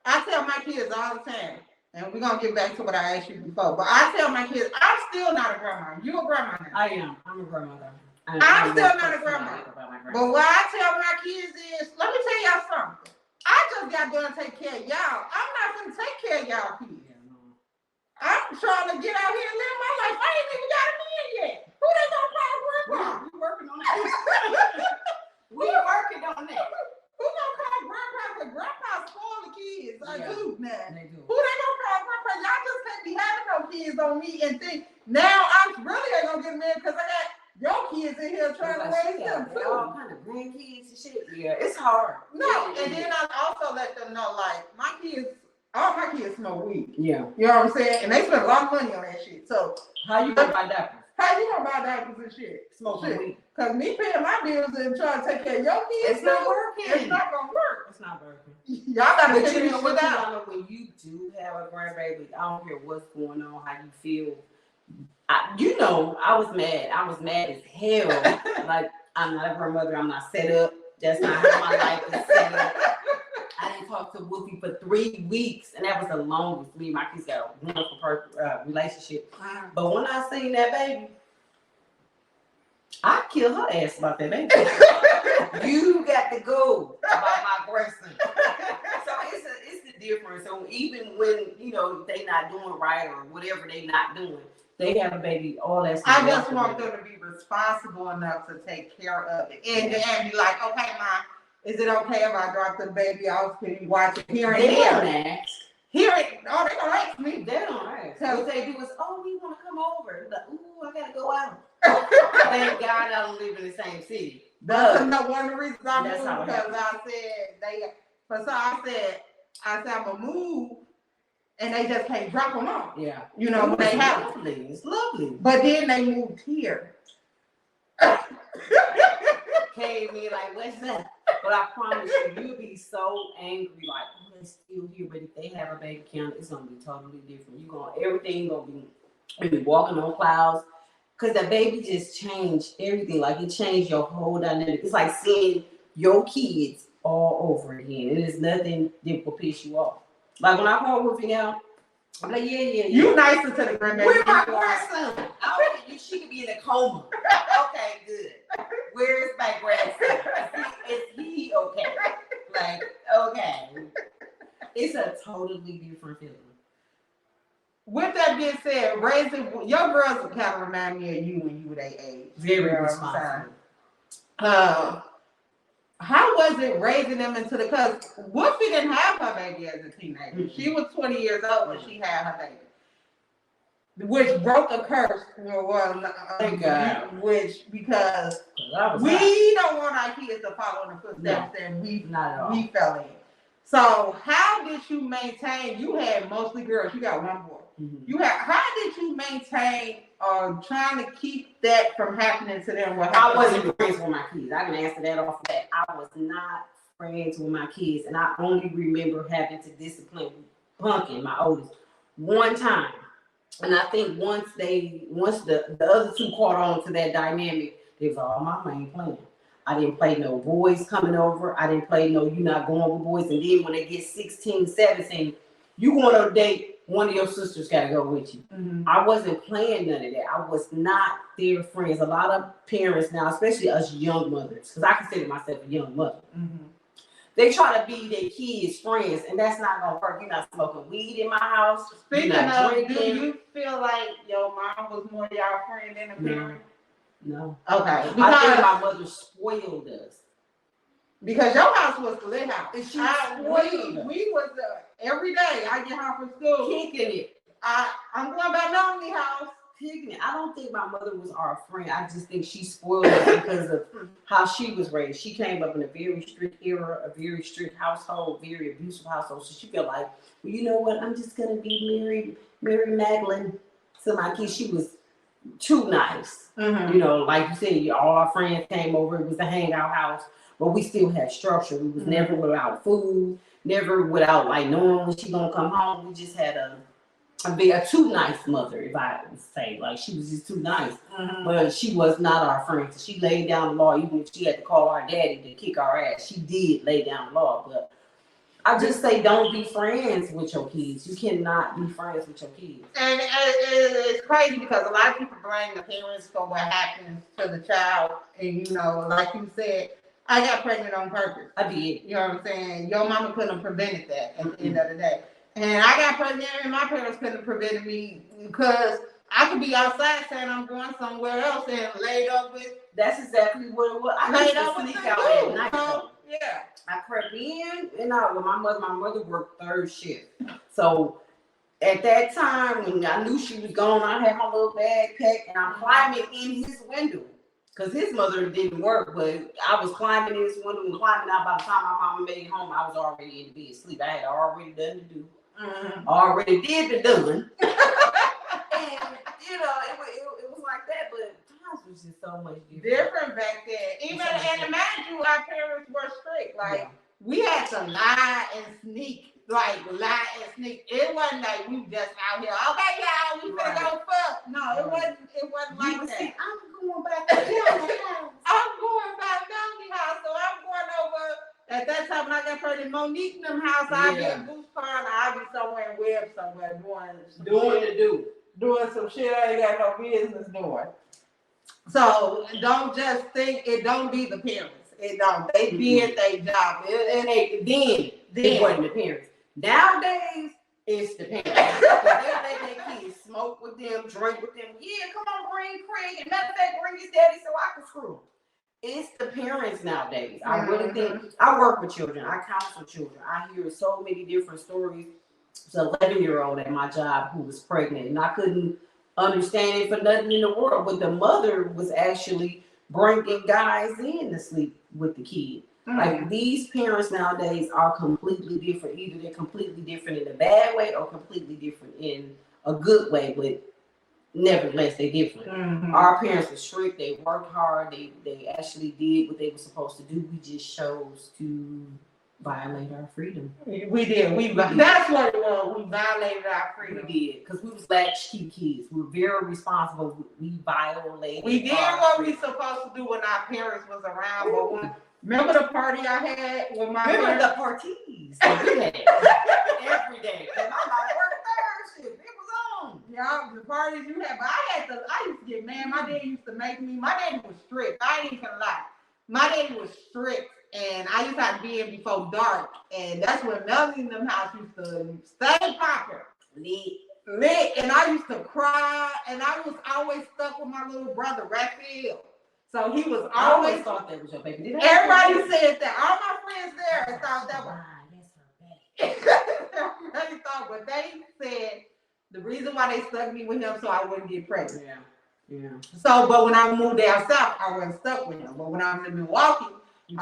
I tell my kids all the time, and we're going to get back to what I asked you before, but I tell my kids, I'm still not a grandma. You a grandma now. I am. I'm a grandmother. I'm still not a grandma. But what I tell my kids is, let me tell y'all something. I just got done taking care of y'all. I'm not going to take care of y'all kids. I'm trying to get out here and live my life. I ain't even got a man yet. Who they gonna call grandpa? We working on that. We working on that. Who gonna call grandpa? Because grandpa spoil the kids. I do now. They do. Who they gonna call grandpa? Y'all just can't be having no kids on me and think now I'm really ain't gonna get married because I got your kids in here trying to raise them too. All kind of grandkids and shit. Yeah, it's hard. No, and then I also let them know, like, all my kids smoke weed. Yeah. You know what I'm saying? And they spend a lot of money on that shit. So how you gonna buy diapers? How you gonna buy diapers and shit? Smoking weed. Because me paying my bills and trying to take care of your kids, it's not working. It's not gonna work. It's not working. Y'all gotta figure this shit out. When you do have a grandbaby, I don't care what's going on, how you feel. I was mad. I was mad as hell. Like, I'm not a grandmother. I'm not set up. That's not how my life is set up. I didn't talk to Wolfie for 3 weeks, and that was the longest. Me and my kids got a wonderful relationship. But when I seen that baby, I killed her ass about that baby. You got to go about my grandson. So it's the difference. So even when they not doing right or whatever they not doing, they have a baby. All that stuff. I just want them to be responsible enough to take care of it and be like, okay, Ma, is it okay if I drop the baby off? Can you watch it here and there? Hear it. Oh, they don't ask me. They don't ask. What they do is, we want to come over. Like, ooh, I gotta go out. Thank God I don't live in the same city. That's one of the reasons I moved because I said I'm gonna move, and they just can't drop them off. Yeah, when they have lovely. It's lovely. But then they moved here. Came in like, what's that? But I promise you'll be so angry, like, they're still here. But if they have a bank account, it's gonna be totally different. Everything gonna be walking on clouds. Cause the baby just changed everything. Like, it changed your whole dynamic. It's like seeing your kids all over again. It is nothing that will piss you off. Like when I call Wolfie out, I'm like, yeah. You nicer to the grandbaby. Where's my grandson? She could be in a coma. Okay, good. Where's my grandson? Is he okay? Like, okay. It's a totally different feeling. With that being said, raising your girls kind of remind me of you when you were their age. Very responsible. How was it raising them into the? Because Wolfie didn't have her baby as a teenager. Mm-hmm. She was 20 years old when she had her baby, which broke a curse. Thank God. Because we don't want our kids to follow in the footsteps that we fell in. So how did you maintain? You had mostly girls. You got one boy. Mm-hmm. How did you maintain trying to keep that from happening to them? I wasn't friends with my kids. I can answer that off of that. I was not friends with my kids, and I only remember having to discipline Pumpkin, my oldest, one time. And I think once the other two caught on to that dynamic, they was like, oh, mama ain't playing. I didn't play no boys coming over. I didn't play no, you not going with boys. And then when they get 16, 17, you going on a date, one of your sisters got to go with you. Mm-hmm. I wasn't playing none of that. I was not their friends. A lot of parents now, especially us young mothers, because I consider myself a young mother, Mm-hmm. they try to be their kids' friends, and that's not going to work. You're not smoking weed in my house. Speaking You're not of, drinking. do you feel like your mom was more y'all friend than a parent? No. Okay. I think my mother spoiled us. Because your house was the lit house. And she we was every day I get home from school. Kicking it. I'm going back to Melanie house. Kicking it. I don't think my mother was our friend. I just think she spoiled us because of how she was raised. She came up in a very strict era, a very strict household, very abusive household. So she felt like, well, you know what? I'm just gonna be Mary Magdalene to my kids. She was too nice. Mm-hmm. You know, like you said, all our friends came over. It was a hangout house, but we still had structure. We was never without food, never without like knowing when she gonna come home. We just had a too nice mother, if I would say. Like, she was just too nice. Mm-hmm. But she was not our friend. She laid down the law, even if she had to call our daddy to kick our ass. She did lay down the law. But I just say, don't be friends with your kids. You cannot be friends with your kids. And it's crazy because a lot of people blame the parents for what happens to the child. And, you know, like you said, I got pregnant on purpose. I did. You know what I'm saying? Your mama couldn't have prevented that at the end of the day. And I got pregnant and my parents couldn't have prevented me because I could be outside saying I'm going somewhere else and laid up with. That's exactly what it was. I Laid used up to with sneak the out dude. at night, though. Yeah. I crept in and out with my mother worked third shift. So at that time, when I knew she was gone, I had my little backpack and I'm climbing in his window. Because his mother didn't work, but I was climbing in his window and climbing out. By the time my mama made it home, I was already in the bed asleep. I had already done the do. Mm-hmm. Already did the done. And, you know, it was like that, but times was just so much Different back then. Even, and imagine our parents were strict. Like, we had to lie and sneak. It wasn't like we just out here, okay, y'all, we finna go fuck. No, it wasn't like that. Saying, I'm going back to the house. I'm going back down the house, so I'm going over. At that time, when I got pregnant, Monique in them house, I'd be in Goose Pond, I'd be somewhere in Webb somewhere doing some shit I ain't got no business doing. So don't just think it don't be the parents. It don't. They did their job. It wasn't the parents. Nowadays, it's the parents. They let their kids smoke with them, drink with them. Yeah, come on, bring Craig. And matter of fact, bring his daddy so I can screw him. It's the parents nowadays. I really think, I work with children. I counsel children. I hear so many different stories. It's an 11-year-old at my job who was pregnant, and I couldn't understand it for nothing in the world. But the mother was actually bringing guys in to sleep with the kid. Like, these parents nowadays are completely different. Either they're completely different in a bad way or completely different in a good way, but nevertheless, they're different. Our parents were strict. They worked hard. They actually did what they were supposed to do. We just chose to violate our freedom. We did. That's what it was. We violated our freedom. We did, because we was latchkey kids. We were very responsible. We violated. We did what we supposed to do when our parents was around. But remember the party I had with my parents? Remember the parties that we had every day. And I'm like, work third shift. It was on. Yeah, the parties you had. But I used to get mad. My dad used to make me. My daddy was strict. I ain't even gonna lie. My daddy was strict. And I used to have to be in before dark. And that's when Melanie in them house used to stay popping. Lit. And I used to cry. And I was always stuck with my little brother, Raphael. So he was always thought that was your baby. Everybody said that. All my friends there thought that was. Everybody thought, but they said the reason why they stuck me with him so I wouldn't get pregnant. Yeah. So, but when I moved down south, I wasn't stuck with him. But when I was in Milwaukee, it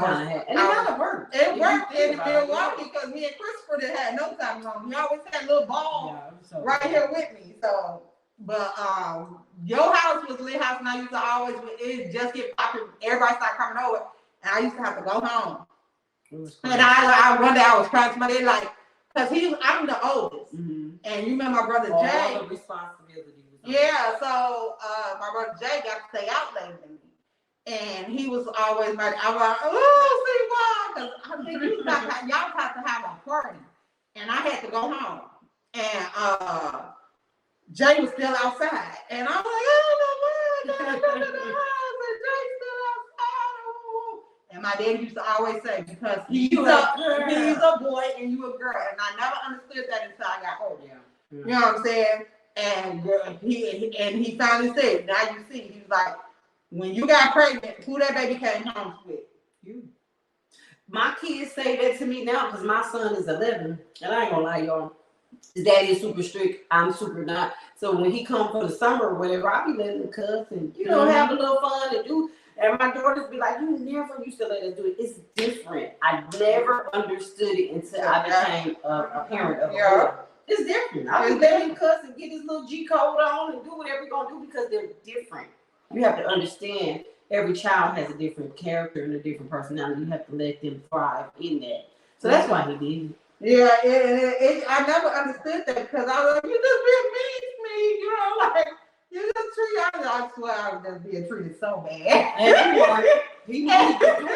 worked. It worked in Milwaukee because me and Christopher didn't have no time on. We always had a little ball right here with me. So, but your house was lit house, and I used to always it just get popping. Everybody started coming over, and I used to have to go home. And I one day I was crying to my dad, like, because I'm the oldest. Mm-hmm. And you remember my brother All Jay. the responsibility was on Yeah, so my brother Jay got to stay out later than me. And he was always like, I was like, oh, see why? Because I think y'all got to have a party. And I had to go home. And Jay was still outside. And I was like, oh, no, I said, Jay's still outside. Oh. And my dad used to always say, because he's a boy and you a girl. And I never understood that until I got older. Yeah. You know what I'm saying? And he finally said, now you see, he was like, when you got pregnant, who that baby came home with? You. My kids say that to me now because my son is 11, and I ain't gonna lie, y'all. His daddy is super strict. I'm super not. So when he come for the summer or whatever, I be letting him cuss and have a little fun and do. And my daughters be like, "You never used to let us do it." It's different. I never understood it until I became a parent of a boy. It's different. I was letting him cuss and get his little G code on and do whatever he's gonna do because they're different. You have to understand every child has a different character and a different personality. You have to let them thrive in that. So that's why he did it. Yeah, I never understood that because I was like, you just being mean to me, like, you just treat, I swear I was just being treated so bad. And he knew what he was doing.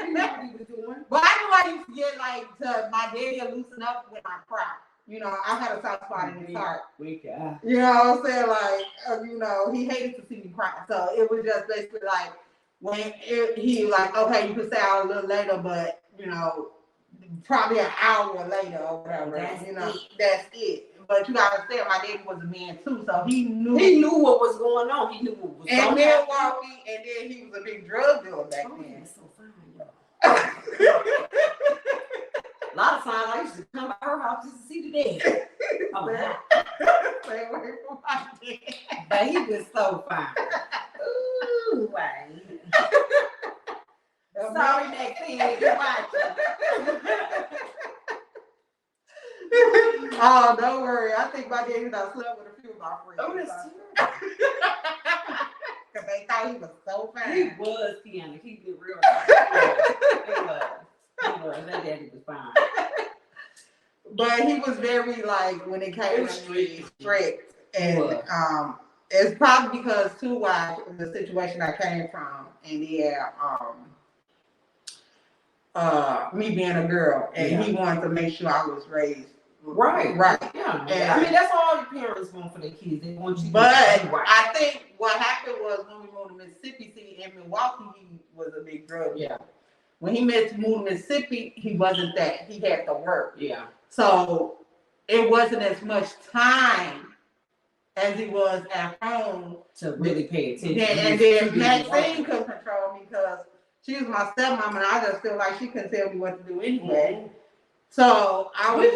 He knew what he was doing. But I knew I used to get, like, to my daddy to loosen up when I cry. I had a soft spot in his heart. You know what I'm saying? Like, he hated to see me cry. So it was just basically like, when he like, okay, you can stay out a little later, but, probably an hour later or whatever. That's it. But you gotta understand, my daddy was a man too, so he knew what was going on. He knew what was going on. And Milwaukee, and then he was a big drug dealer back then. That's so fine, y'all. A lot of times I used to come by her house just to see the dad. Stay away from my dad. But he was so fine. Ooh, Wayne. Sorry, Maxine, you're watching. Oh, don't worry. I think my daddy done slept with a few of my friends. Oh, that's true. Because they thought he was so fine. He was, Kiana. He did real nice. He was. That daddy was fine. But he was very, like, when it came to strict. And it's probably because, too, the situation I came from. And, me being a girl. And he wanted to make sure I was raised. Right. Yeah. And, I mean, that's all the parents want for their kids. They want you to be right. I think what happened was when we moved to Mississippi, in Milwaukee, he was a big drug dealer. Yeah. When he moved to Mississippi, he wasn't that. He had to work. Yeah. So it wasn't as much time as he was at home to really pay attention. And then Maxine couldn't control me because she was my stepmom, and I just feel like she couldn't tell me what to do anyway. Mm-hmm. So I was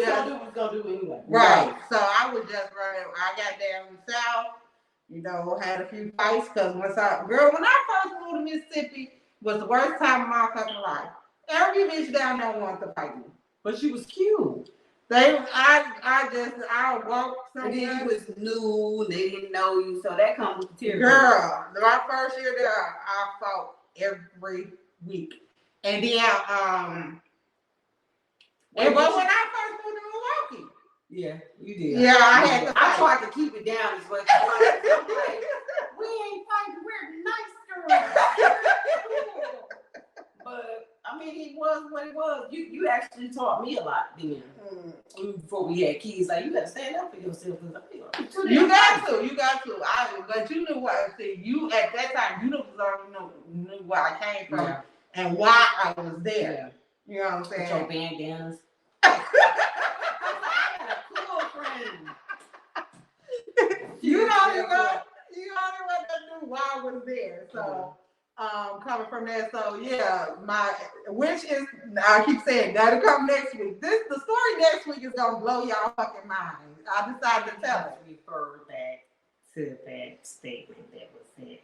gonna do anyway. Right. So I was just running. I got down south, had a few fights because when I first moved to Mississippi was the worst time of my fucking life. Every bitch down there wanted to fight me. But she was cute. I walked somewhere. And then you was new, they didn't know you, so that comes with the tears. Girl, my first year there, I fought every week. And then but when I first moved to Milwaukee. Yeah, you did. Yeah, I had to fight. I tried to keep it down as much as possible. We ain't fighting, we're nice girls. But I mean, it was what it was. You actually taught me a lot then. Before we had kids, like, you got to stand up for yourself. You got to. But you knew what. See, you at that time, you knew where I came from and why I was there. Yeah. You know what I'm saying? With your bandanas. I had a cool friend. You only want to know why I was there. So. Coming from there, so yeah, which is, I keep saying that'll come next week. The story next week is gonna blow y'all fucking mind. I decided to tell it. Refer back to that statement that was said.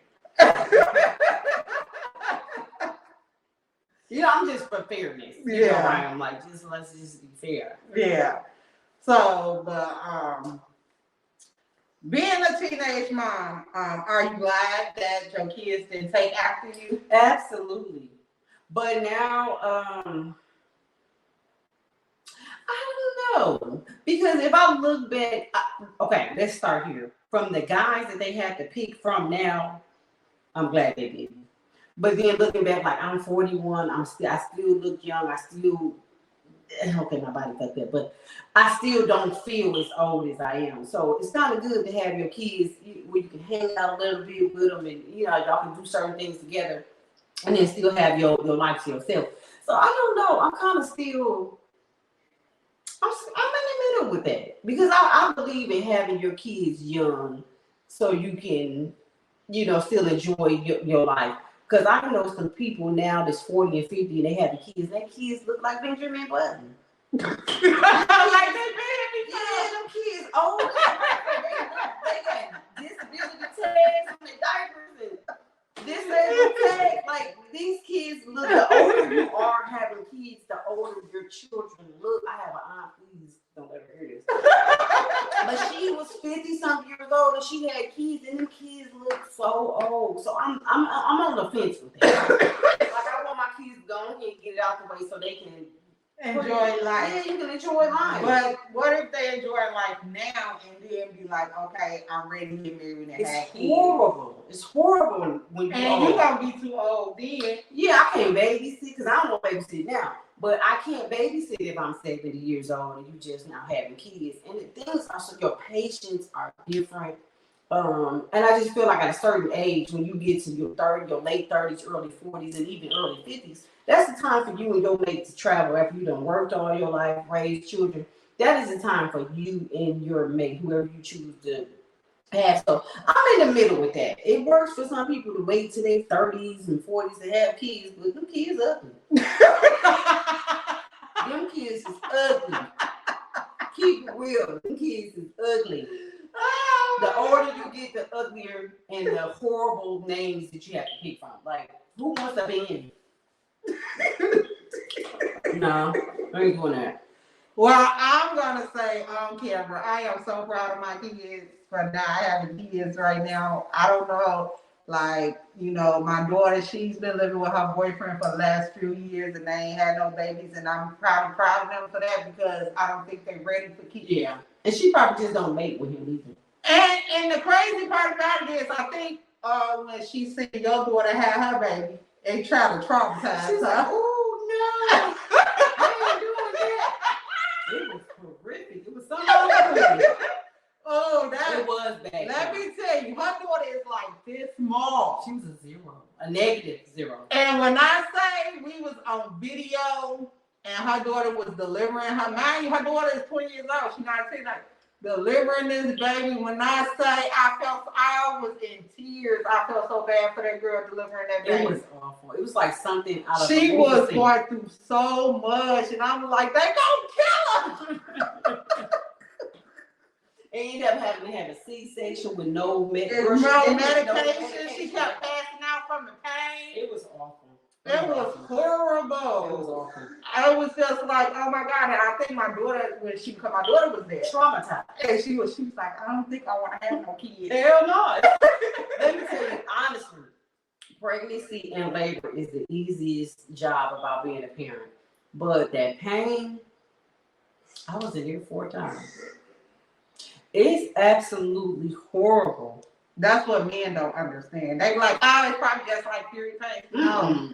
I'm just for fairness. I'm like, let's just be fair. Yeah. So, but being a teenage mom, are you glad that your kids didn't take after you? Absolutely. But now, I don't know. Because if I look back, okay, let's start here. From the guys that they had to pick from now, I'm glad they did. But then looking back, like I'm 41, I still look young. Okay, my body fucked up, but I still don't feel as old as I am. So it's kind of good to have your kids where you can hang out a little bit with them, and y'all can do certain things together, and then still have your life to yourself. So I don't know. I'm kind of still. I'm in the middle with that because I believe in having your kids young, so you can, still enjoy your life. Because I know some people now that's 40 and 50 and they have the kids. Their kids look like Benjamin Button. Like they baby. Yeah, them kids old. They got disability tags on their diapers and disability tags. Like these kids look. The older you are having kids, the older your children look. I have an aunt. Please don't let her hear this. But she was 50-something years old and she had kids, and them kids look so old. So I'm on the fence with that. Like I want my kids to go ahead and get it out the way so they can enjoy life. Yeah, you can enjoy life. But what if they enjoy life now and then be like, okay, I'm ready to get married and have kids? Horrible. It's horrible when you're and old. You gonna be too old then. Yeah, I can't babysit because I don't want to babysit now. But I can't babysit if I'm 70 years old and you just now having kids. And the things are so your patients are different. And I just feel like at a certain age, when you get to your late 30s, early 40s, and even early 50s, that's the time for you and your mate to travel after you done worked all your life, raised children. That is the time for you and your mate, whoever you choose to have. So I'm in the middle with that. It works for some people to wait till their 30s and 40s to have kids, but them kids ugly. Them kids is ugly. Keep it real. Them kids is ugly. The older you get, the uglier and the horrible names that you have to pick from. Like, who wants a baby? No, I ain't doing that. Well, I'm gonna say on camera, I am so proud of my kids for not having kids right now. I don't know, my daughter, she's been living with her boyfriend for the last few years and they ain't had no babies, and I'm proud of them for that because I don't think they're ready for kids. Yeah, and she probably just don't mate with him either. And the crazy part about it is, I think when she seen your daughter have her baby, they tried to traumatize her. Like, oh no, I ain't doing that. It was horrific. It was something like Oh, it was bad. Let me tell you, her daughter is like this small. She was a zero, a negative zero. And when I say we was on video and her daughter was delivering her, mind you, her daughter is 20 years old. She's not saying like delivering this baby. When I say I was in tears. I felt so bad for that girl delivering that baby. It was awful. It was like something out of She was going through so much, and I'm like, they gonna kill her. And ended up having to have a C-section with no medication. She kept passing out from the pain. It was awful. It was horrible. It was awful. I was just like, oh my God. And I think my daughter, my daughter was there. Traumatized. And she was like, I don't think I want to have no kids. Hell no. Let me tell you, honestly, pregnancy and labor is the easiest job about being a parent. But that pain, I was in here 4 times. It's absolutely horrible. That's what men don't understand. They be like, oh, it's probably just like period pain. No.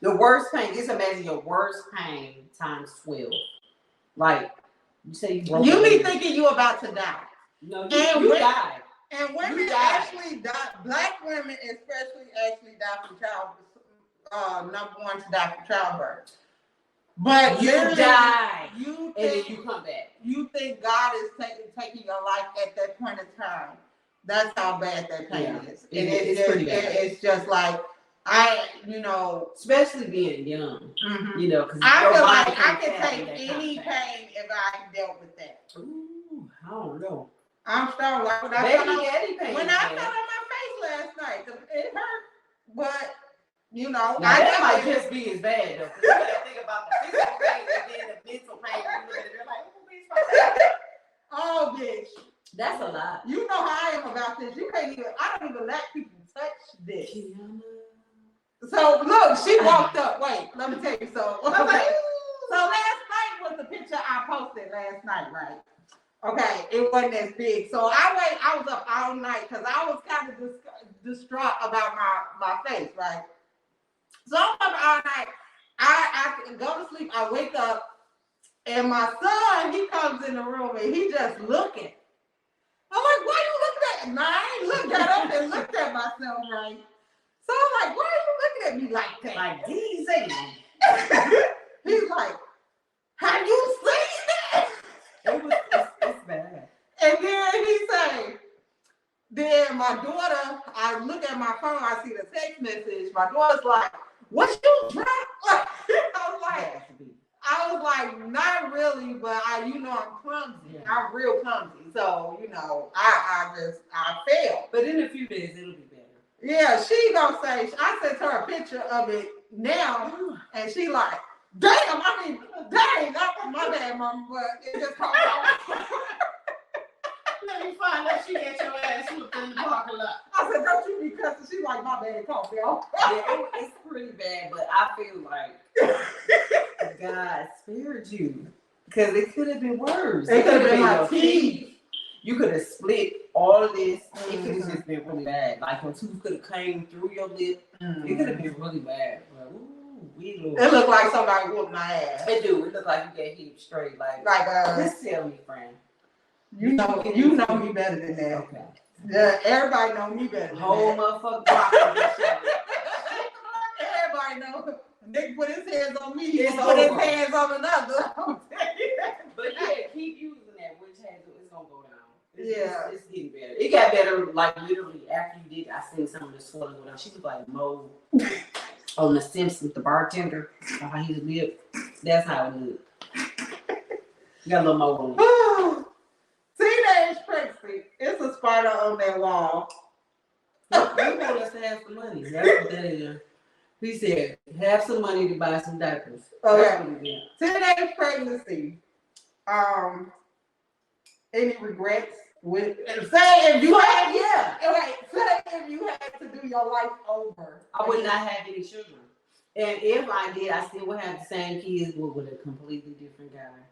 The worst pain, just imagine your worst pain times 12. Like, you say you be thinking you about to die. No, you die. And women actually die. Black women especially actually die from childbirth. Number one to die from childbirth. But you die. And then you come back. You think God is taking your life at that point in time. That's how bad that pain is. And it's pretty bad. It's just like, especially being young, because I feel like I can take any pain if I dealt with that. Ooh, I don't know. I'm strong. Like when I fell on my face last night, it hurt. But that might just be as bad though. You gotta think about the physical pain and then the mental pain. You're like, oh, bitch. That's a lot. You know how I am about this. I don't even let people touch this. So look, she walked up. Wait, let me tell you. So last night was the picture I posted last night, right? Okay, it wasn't as big. So I was up all night because I was kind of distraught about my face, right? So I'm up all night. I go to sleep. I wake up, and my son, he comes in the room and he just looking. I'm like, why you looking at me? Nah, I ain't looked at up and looked at myself, right? So I'm like, why are you looking at me like that? Like these He's like, have you seen that? It's bad. And then he say, then my daughter, I look at my phone, I see the text message. My daughter's like, what you drunk? I was like, not really, but I'm clumsy. Yeah. I'm real clumsy. So, I failed. But in a few days, it'll be better. Yeah, she gonna say, I sent her a picture of it now, and she like, dang, my bad, mama, but it just comes out. Let me find out she got your ass whooped in the parking lot. I said, don't you be cussing. She like, my bad, call me off. Yeah, it's pretty bad, but I feel like God spared you. Because it could have been worse. It could have been my your teeth. You could have split all of this. It could have just been really bad. Like your tooth could have came through your lip. It could have been really bad. But, it looked like somebody whooped my ass. It do. It looked like you get hit straight. Like just tell me, friend. You know me better than that. Okay. Yeah, everybody know me better than Whole that. motherfucker broccoli. Everybody know. Nick put his hands on me. It's He put his over. hands on another. But yeah, keep using that. Which has it's gonna go down. It's getting better. It got better like literally after you did. I seen some of the swelling go down. She was like Mo on The Simpsons, the bartender. How he lived. That's how it looked. You got a little Mo on it. Teenage pregnancy. It's a spider on that wall. You want us to have some money. That's what that is. He said, have some money to buy some diapers. Okay. That's Teenage pregnancy. Any regrets? Say if you had to do your life over. I would not have any children. And if I did, I still would have the same kids, but with a completely different guy.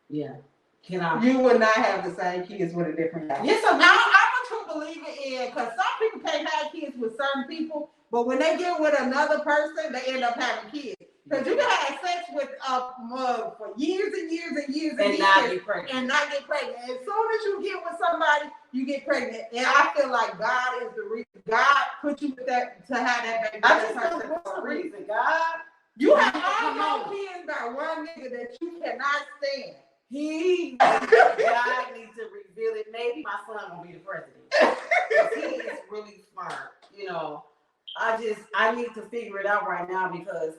Yeah. Can I? You would not have the same kids with a different guy. Yes, I'm a true believer in, because some people can't have kids with certain people, but when they get with another person, they end up having kids. Because you can have sex with a mug for years and years and years and years not get pregnant. and not get pregnant. As soon as you get with somebody, you get pregnant. And I feel like God is the reason. God put you with that to have that baby. I just don't know what's the reason, God. You have all your kids by one nigga that you cannot stand. God needs to reveal it. Maybe my son will be the president. He is really smart. I need to figure it out right now because.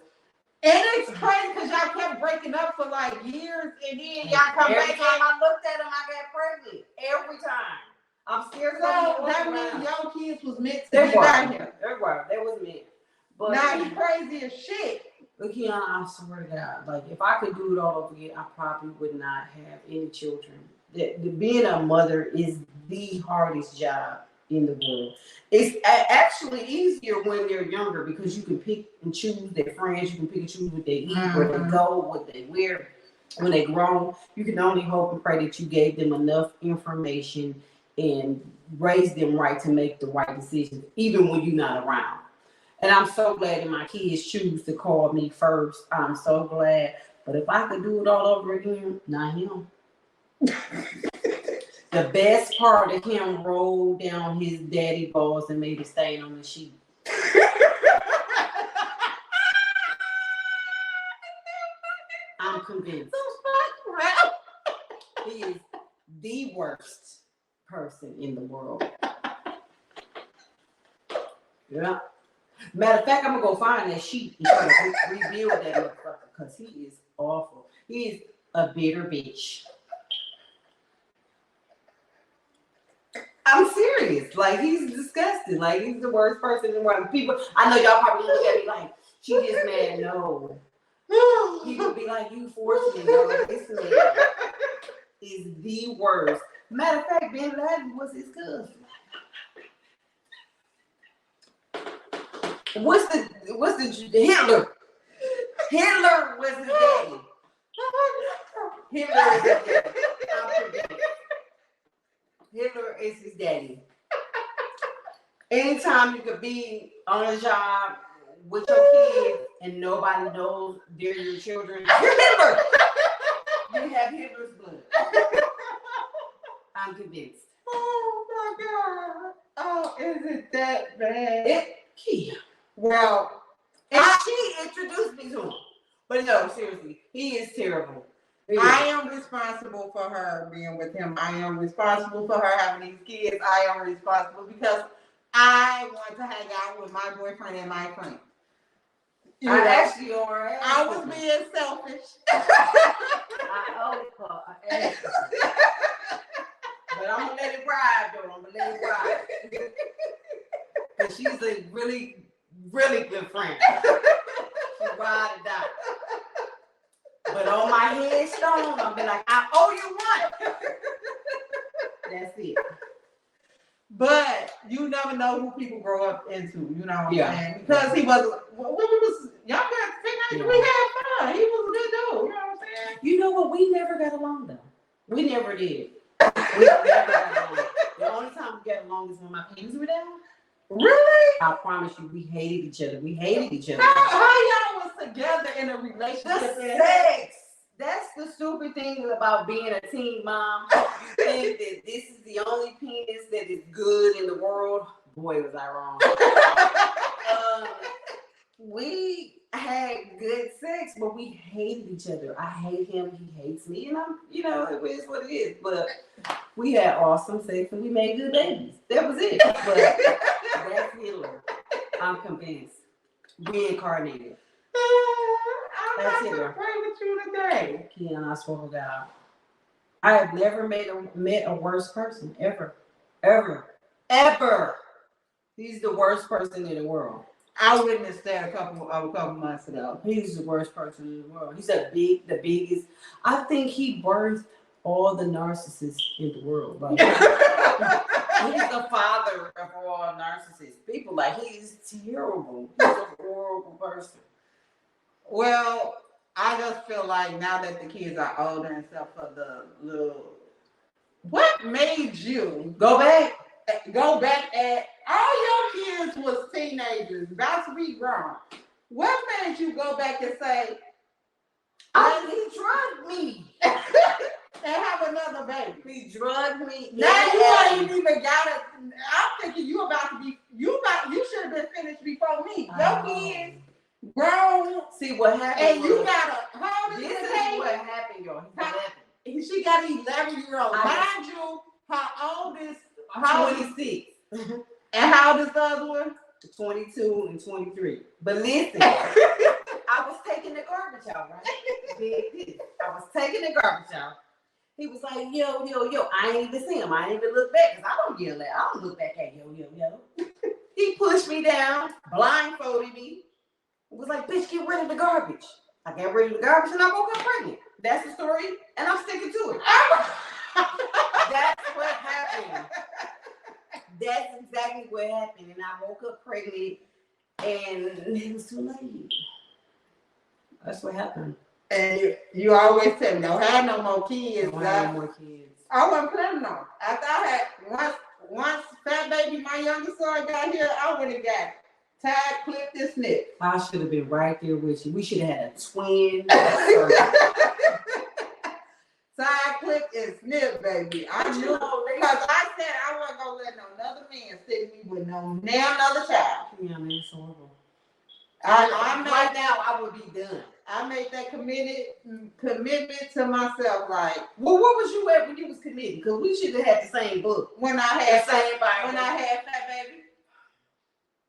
And it's crazy because y'all kept breaking up for like years, and then y'all come Every back. time I looked at him, I got pregnant. Every time. I'm scared. So that means your kids was meant to They be were. down here. They was meant. But Now you crazy as shit. Look, Kiana, I swear to God, like if I could do it all over again, I probably would not have any children. Being a mother is the hardest job in the world. It's actually easier when they're younger because you can pick and choose their friends. You can pick and choose what they eat, where they go, what they wear. When they grown, you can only hope and pray that you gave them enough information and raised them right to make the right decisions, even when you're not around. And I'm so glad that my kids choose to call me first. I'm so glad. But if I could do it all over again, not him. The best part of him rolled down his daddy balls and made it stain on the sheet. I'm convinced. He is the worst person in the world. Yeah. Matter of fact, I'm gonna go find that sheet and try to rebuild that motherfucker because he is awful. He is a bitter bitch. I'm serious. Like he's disgusting. Like he's the worst person in the world. People, I know y'all probably look at me like she just mad. No, he would be like, you forced me. No, this man is the worst. Matter of fact, Bin Laden was his cousin. What's the Hitler? Hitler was his daddy. Hitler is his daddy. I'm convinced. Hitler is his daddy. Anytime you could be on a job with your kids and nobody knows they're your children, you're Hitler. You have Hitler's blood. I'm convinced. Oh my God. Oh, is it that bad? Yeah. Well, And she introduced me to him. But no, seriously, he is terrible. I am responsible for her being with him. I am responsible for her having these kids. I am responsible because I want to hang out with my boyfriend and my friend. You know, actually are. I was being selfish. I always call her. But I'm gonna let it ride, though. I'm gonna let it ride. Because she's a really, really good friend. She ride or die. But on my headstone, I'll be like, I owe you one. That's it. But you never know who people grow up into, you know what Yeah. I'm saying? Because he was, when we was younger, we had fun. He was a good dude, you know what I'm saying? You know what? We never got along, though. We never did. We never got along. The only time we got along is when my parents were down. Really? I promise you, we hated each other. We hated each other. How y'all was together in a relationship? The sex. That's the stupid thing about being a teen mom. You think that this is the only penis that is good in the world. Boy, was I wrong. We had good sex, but we hated each other. I hate him. He hates me. And it is what it is. But we had awesome sex and we made good babies. That was it. But that's Hitler. I'm convinced. Reincarnated. I'm That's not it, gonna pray with you today. Keon, I swear to God. I have never met a worse person. Ever. He's the worst person in the world. I witnessed that a couple months ago. He's the worst person in the world. He's the biggest. I think he birthed all the narcissists in the world. Like, he's the father of all narcissists. People like he's terrible. He's a horrible person. Well, I just feel like now that the kids are older and stuff for the little, what made you Go back at all your kids was teenagers, about to be grown. What made you go back and say, he drugged me. and have another baby? He drugged me. Now you ain't even got it. I'm thinking you should have been finished before me. Your kids grown. See what happened. And you got how old is This this is baby? what happened, y'all. She got an 11-year-old. Mind you, her oldest, how 26. and how old is the other one? 22 and 23. But listen, I was taking the garbage out, right? I was taking the garbage out. He was like, yo. I ain't even see him. I ain't even look back because I don't yell at. I don't look back at yo. He pushed me down, blindfolded me. It was like, bitch, get rid of the garbage. I got rid of the garbage and I woke up pregnant. That's the story, and I'm sticking to it. That's what happened. That's exactly what happened. And I woke up pregnant, and it was too late. That's what happened. And you always tell me, don't have no more kids. No more kids. I wasn't planning on. After I had once Fat Baby, my youngest son, got here, I went and got tied, clipped, and snipped. I should have been right there with you. We should have had a twin. Tied, clipped, and snipped, baby. I knew because I said I wasn't gonna let another man stick me with no damn other child. Yeah, man, it's horrible. Right now, I would be done. I made that commitment to myself, like, well, what was you at when you was committed? Because we should have had the same book. when I had The same Bible. when I had Fat Baby.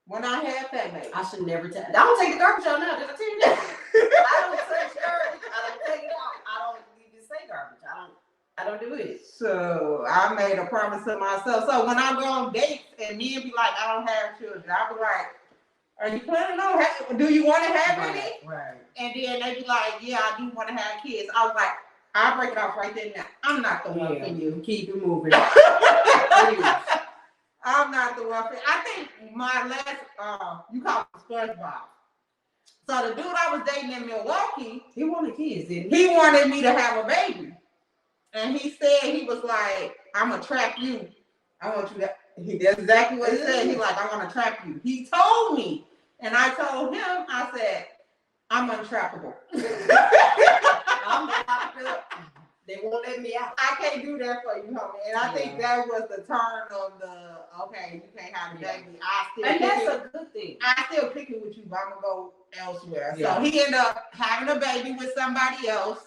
When I had Fat Baby. I should never take. I don't take the garbage out now. Did I tell you that? I don't touch garbage. I don't take it out. I don't even say garbage. I don't do it. So I made a promise to myself. So when I go on dates and men be like, I don't have children, I be like, are you planning on do you want to have any? Right. And then they be like, yeah, I do want to have kids. I was like, I'll break it off right there now. I'm not the one for you. Keep it moving. I I'm not the one. I think my last, you call it SpongeBob. So the dude I was dating in Milwaukee, He wanted kids, didn't he? he wanted me to have a baby. And he said, he was like, I'm going to trap you. I want you to, that's exactly what he said. He like, I want to trap you. He told me. And I told him, I said, I'm untrappable. I'm not good. They won't let me out. I can't do that for you, homie. And I think that was the turn of the, okay, you can't have a baby. And that's a good thing. I still kick it with you, but I'm going to go elsewhere. Yeah. So he ended up having a baby with somebody else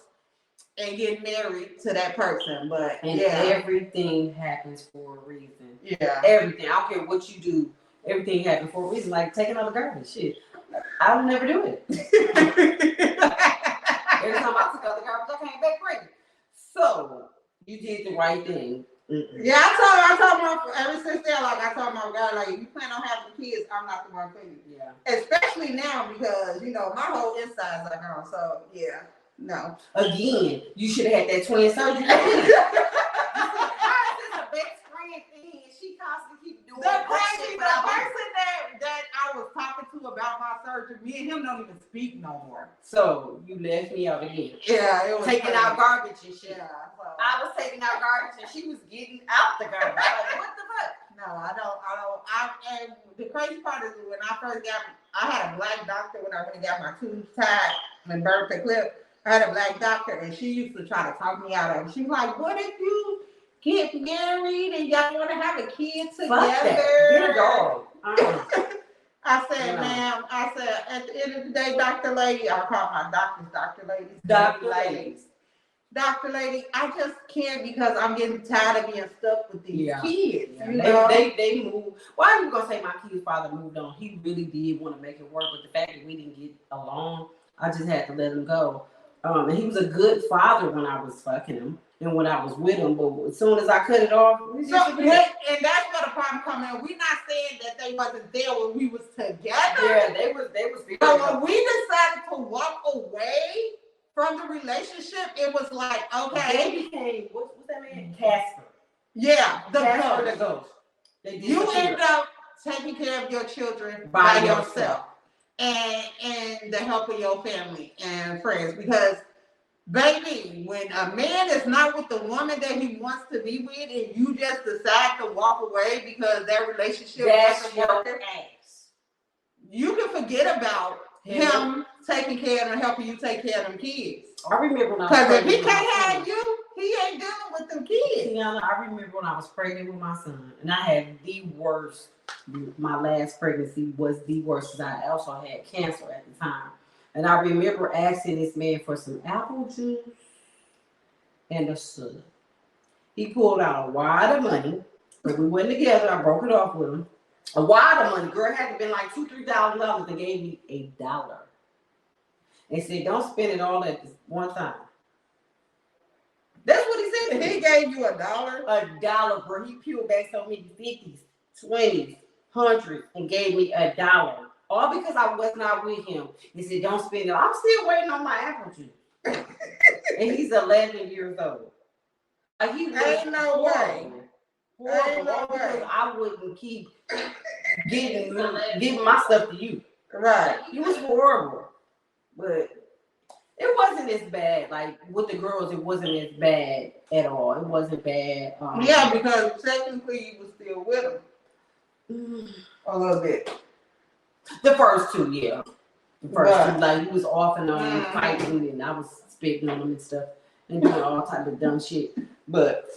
and getting married to that person. But everything happens for a reason. Yeah. Everything. I don't care what you do. Everything happens for a reason. Like taking out the garbage. Shit. I would never do it. Every time I took out the garbage, I came back pregnant. So you did the right thing. Yeah, I told my ever since then, like I told my guy, like if you plan on having kids, I'm not the one for you. Yeah. Especially now because my whole insides are gone. So yeah, no. Again, you should have had that twin surgery. How is this a best friend thing? And she constantly keep doing The crazy. person that I was talking to about my surgery, me and him don't even speak no more. So you left me out again. Yeah, it was taking crazy. out garbage and shit. Yeah, so. I was taking out garbage and she was getting out the garbage. Like, what the fuck? No, I don't. And the crazy part is when I first I had a black doctor when I went and got my tubes tied and burnt the clip. I had a black doctor and she used to try to talk me out of it. She was like, what if you get married and y'all want to have a kid together? Get a dog. I said, ma'am, at the end of the day, Dr. Lady, I call my doctors Dr. Ladies. Dr. Lady, I just can't because I'm getting tired of being stuck with these kids. Yeah. They moved. Why are you gonna say my kid's father moved on? He really did want to make it work, but the fact that we didn't get along, I just had to let him go. And he was a good father when I was fucking him and when I was with him, but as soon as I cut it off, and that's where the problem comes in. We're not saying that they wasn't there when we was together. Yeah, they was. But when we decided to walk away from the relationship, it was like, okay. They became, what's that man? Casper. Yeah, Casper the ghost. You end up taking care of your children by yourself. And the help of your family and friends. Because, baby, when a man is not with the woman that he wants to be with and you just decide to walk away because that relationship doesn't work, you can forget about him taking care of them, helping you take care of them kids. I remember when I was because if pregnant he can't have you, he ain't dealing with them kids. Tiana, I remember when I was pregnant with my son, and I had the worst. My last pregnancy was the worst because I also had cancer at the time. And I remember asking this man for some apple juice and a soda. He pulled out a wad of money, but we went together. I broke it off with him. A wad of money, girl, it had to been like $2,000-$3,000 and gave me $1. And said, don't spend it all at one time. That's what he said. He gave you $1? $1, bro. He peeled back so many 50s, 20s, 100s, and gave me $1. All because I was not with him. He said, don't spend it. I'm still waiting on my apple juice. And he's 11 years old. He was ain't no way. Horrible. No because I wouldn't keep giving my stuff to you. Right. He was horrible. But it wasn't as bad. Like with the girls, it wasn't as bad at all. It wasn't bad. Yeah, because technically you was still with him. A little bit. The first two, yeah. The first two, like he was off and on fighting, and I was spitting on him and stuff, and doing all type of dumb shit. But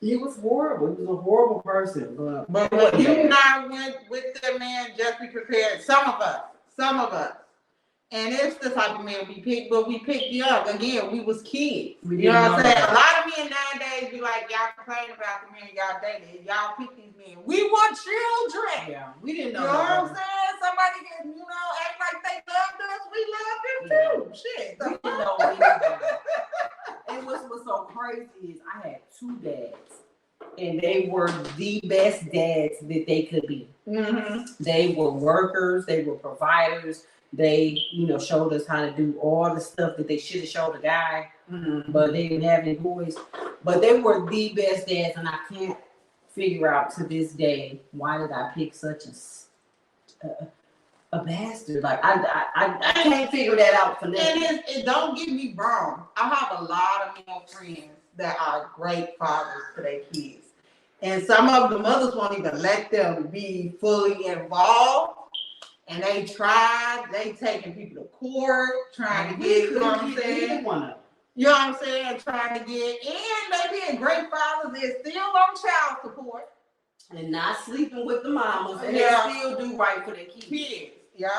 he was horrible. He was a horrible person. But when you not went with the man, just be prepared. Some of us. And it's the type of man we picked, but we picked young. Again, we was kids. You know what I'm saying? A lot of men nowadays be like, y'all complain about the men y'all dated. Y'all pick these men. We want children. Yeah, we didn't know. You know what I'm saying? Somebody can, act like they loved us. We loved them too. Shit. We didn't know anything. And what's so crazy is I had 2 dads. And they were the best dads that they could be. Mm-hmm. They were workers. They were providers. They, showed us how to do all the stuff that they should have showed a guy, but they didn't have any boys. But they were the best dads, and I can't figure out to this day why did I pick such a bastard. Like I can't figure that out for nothing. And it don't get me wrong. I have a lot of male friends that are great fathers to their kids. And some of the mothers won't even let them be fully involved. And they taking people to court, trying to get, you know what I'm saying? You know what I'm saying? Trying to get, and they being great fathers, they're still on child support. And not sleeping with the mamas, and Yeah. they still do right for their kids. Yeah.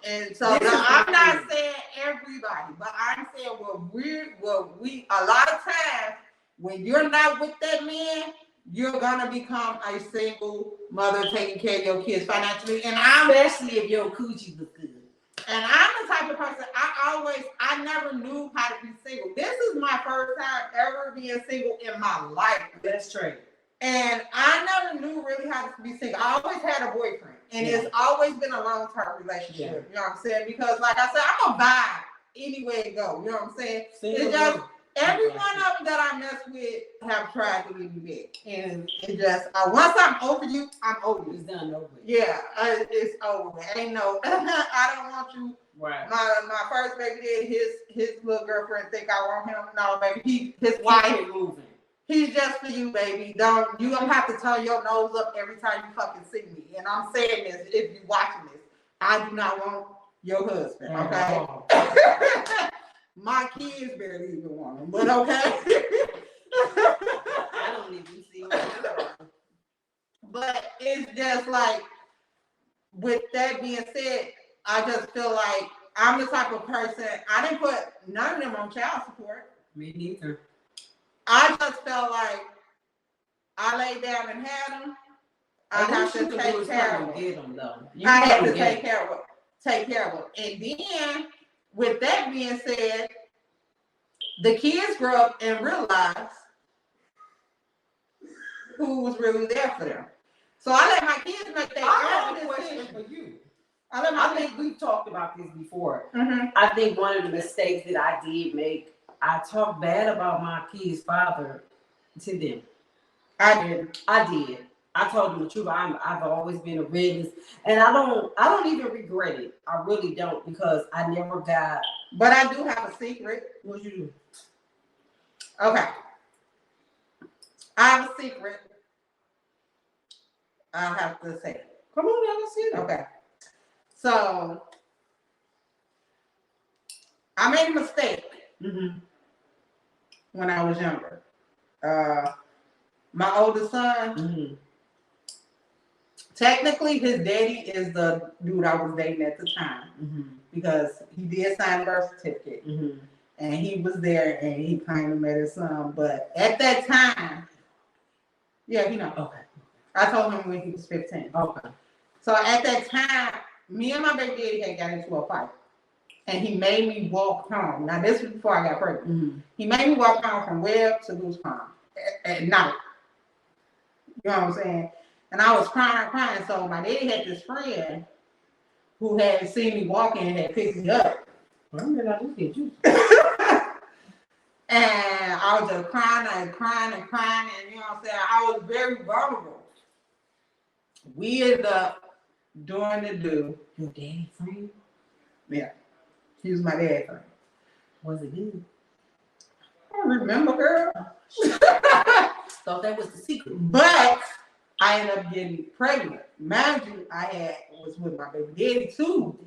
And so now, I'm not saying everybody, but I'm saying what we a lot of times when you're not with that man, you're gonna become a single mother taking care of your kids financially. And Especially if your coochie was good. And I'm the type of person, I never knew how to be single. This is my first time ever being single in my life. That's true. And I never knew really how to be single. I always had a boyfriend. And it's always been a long-term relationship. Yeah. You know what I'm saying? Because like I said, I'm a vibe anywhere it go. You know what I'm saying? It's just every one of them that I mess with have tried to leave me back. And it just, once I'm over you, I'm over you. It's done over. Yeah, it's over. Ain't no, I don't want you. Right. My first baby did his little girlfriend think I want him. No, baby, his wife moving. He's just for you, baby. You don't have to turn your nose up every time you fucking see me. And I'm saying this, if you're watching this, I do not want your husband, okay? Oh. My kids barely even want him, but okay. I don't even see him. But it's just like, with that being said, I just feel like I'm the type of person, I didn't put none of them on child support. Me neither. I just felt like I laid down and had them. I have to take care of them. I have to take care of them. And then, with that being said, the kids grow up and realize who was really there for them. So I let my kids make their own decision for you. I think we've talked about this before. Mm-hmm. I think one of the mistakes that I did make, I talked bad about my kid's father to them. I did. I told them the truth. I've always been a realist, and I don't even regret it. I really don't, because I never got. But I do have a secret. What you do? Okay. I have a secret. I'll have to say it. Come on, let's see it. Okay. So I made a mistake when I was younger. My oldest son, technically his daddy is the dude I was dating at the time, because he did sign a birth certificate, and he was there and he kind of met his son. But at that time, yeah, you know. Okay. I told him when he was 15. Okay. So at that time, me and my baby daddy had got into a fight. And he made me walk home. Now, this was before I got pregnant. He made me walk home from Webb to Goose Pond at night. You know what I'm saying? And I was crying. So my daddy had this friend who had seen me walking and had picked me up. When did I do you? And I was just crying. And you know what I'm saying? I was very vulnerable. We ended up doing the do. Your daddy friend? Yeah. He was my dad friend. Was it good? I don't remember, girl. Thought that was the secret. But I ended up getting pregnant. Mind you, I was with my baby daddy too.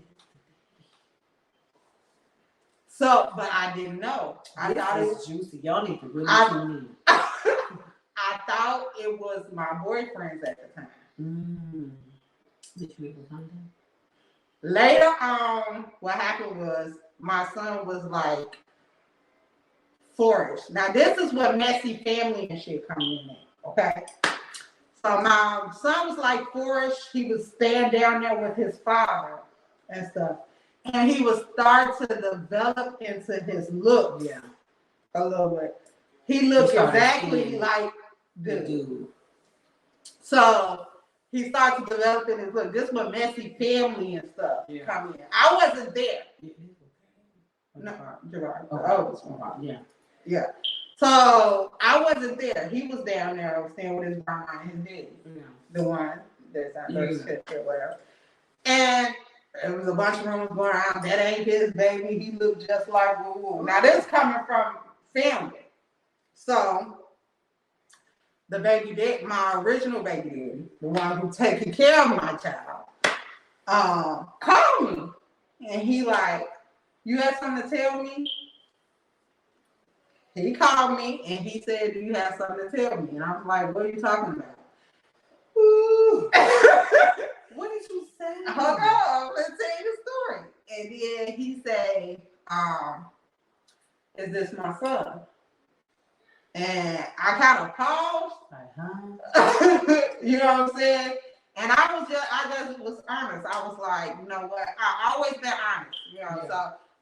So, but I didn't know. I thought it was juicy. Y'all need to really tune in. I thought it was my boyfriends at the time. Did you ever find out? Later on, what happened was my son was like 4-ish. Now, this is what messy family and shit come in at, okay? So my son was like 4-ish. He was staying down there with his father and stuff. And he was starting to develop into his looks a little bit. He looked exactly like the dude. So he started to develop in his look. This was messy family and stuff come in. I wasn't there. No, Gerard, the oldest one. Yeah. So I wasn't there. He was down there. I was staying with his grandma and his daddy. Yeah. The one that's on first shift or whatever. And there was a bunch of rumors going around. That ain't his baby. He looked just like woo woo. Now this coming from family. So the baby dad, my original baby daddy, the one who taking care of my child, called me. And he like, you have something to tell me? He called me and he said, do you have something to tell me? And I was like, what are you talking about? Ooh. What did you say? Hold on, let's tell you the story. And then he said, is this my son? And I kind of paused. You know what I'm saying? And I just was honest. I was like, you know what? I always been honest, you know. Yeah. So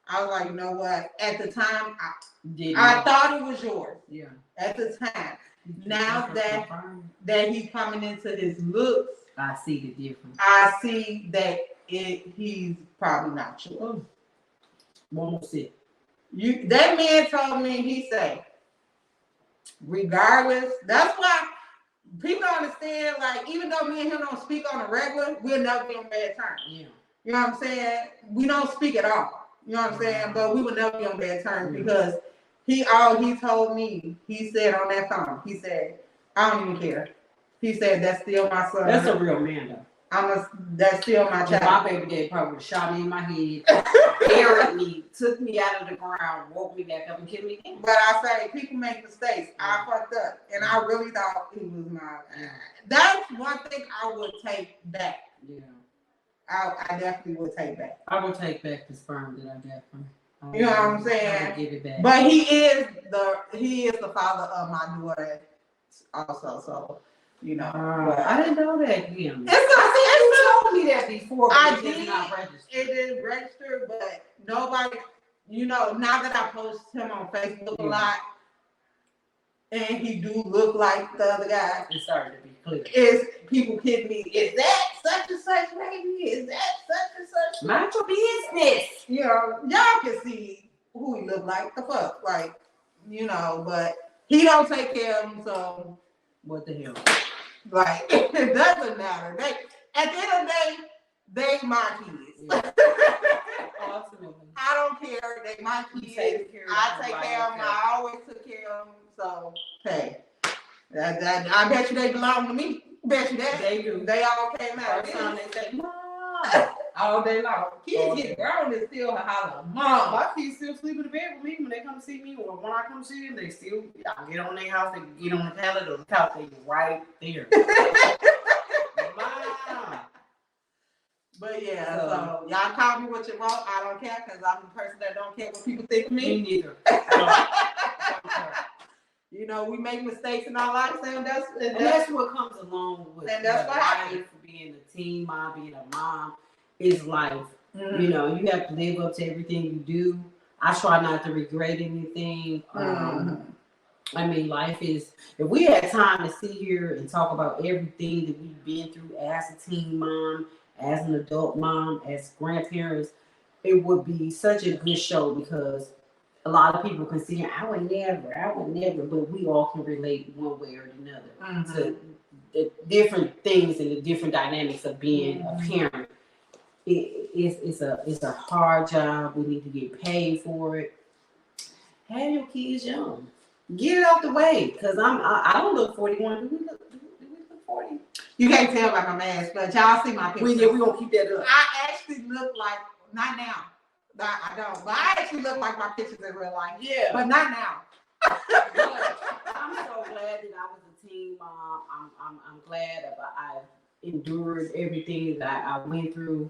I was like, you know what? At the time, I thought it was yours. Yeah. At the time. Now that he's coming into his looks, I see the difference. I see that he's probably not yours. Won't sit. That man told me, he said, regardless, that's why people don't understand, like, even though me and him don't speak on a regular, we'll never be on bad terms. Yeah. You know what I'm saying? We don't speak at all. You know what I'm saying? But we would never be on bad terms because he told me, he said on that phone, he said, I don't even care. He said, that's still my son. That's a real man, though. That's still my child. My baby dad probably would have shot me in my head, buried me, took me out of the ground, woke me back up and killed me again. But I say, people make mistakes. I fucked up. And I really thought he was my... That's one thing I would take back. Yeah. I definitely would take back. I would take back the sperm that I got from him. You know what I'm saying? I would give it back. But he is the father of my daughter also, so... You know, I didn't know that. Yeah. You told me that before. I did not register. It didn't register, but nobody, you know, now that I post him on Facebook a lot, and he do look like the other guy. It started to be clear. Is people kidding me? Is that such and such baby? Is that such and such? Mind your business. You know, y'all can see who he look like. The fuck, like, you know, but he don't take care of him, so what the hell? Like, it doesn't matter. At the end of the day, they my kids. Yeah. Absolutely. I don't care. They my kids. I take care of them. I always took care of them. So, hey, I bet you they belong to me. Bet you that. They do. They all came out. First time they say, Mom. All day long. Kids get grown and still holler, Mom. My kids still sleep in the bed with me when they come see me, or when I come see them, they still, I get on their house, they get on the pallet or the couch, they right there. Mom. But yeah, so y'all call me what you want. I don't care because I'm the person that don't care what people think of me. Me neither. You know, we make mistakes in our lives, and that's what comes along with life, being a teen mom, being a mom. Is life. Mm-hmm. You know, you have to live up to everything you do. I try not to regret anything. I mean, life is, if we had time to sit here and talk about everything that we've been through as a teen mom, as an adult mom, as grandparents, it would be such a good show because a lot of people can see, I would never, but we all can relate one way or another to the different things and the different dynamics of being a parent. It's a hard job. We need to get paid for it. Have your kids young. Get it out the way, because I don't look 41. Do we look 40? You can't tell by my mask, but y'all see my picture. We gonna keep that up. I actually look like, not now. I don't, but I actually look like my pictures in real life. Yeah, but not now. I'm so glad that I was a teen mom. I'm glad that I endured everything that I went through.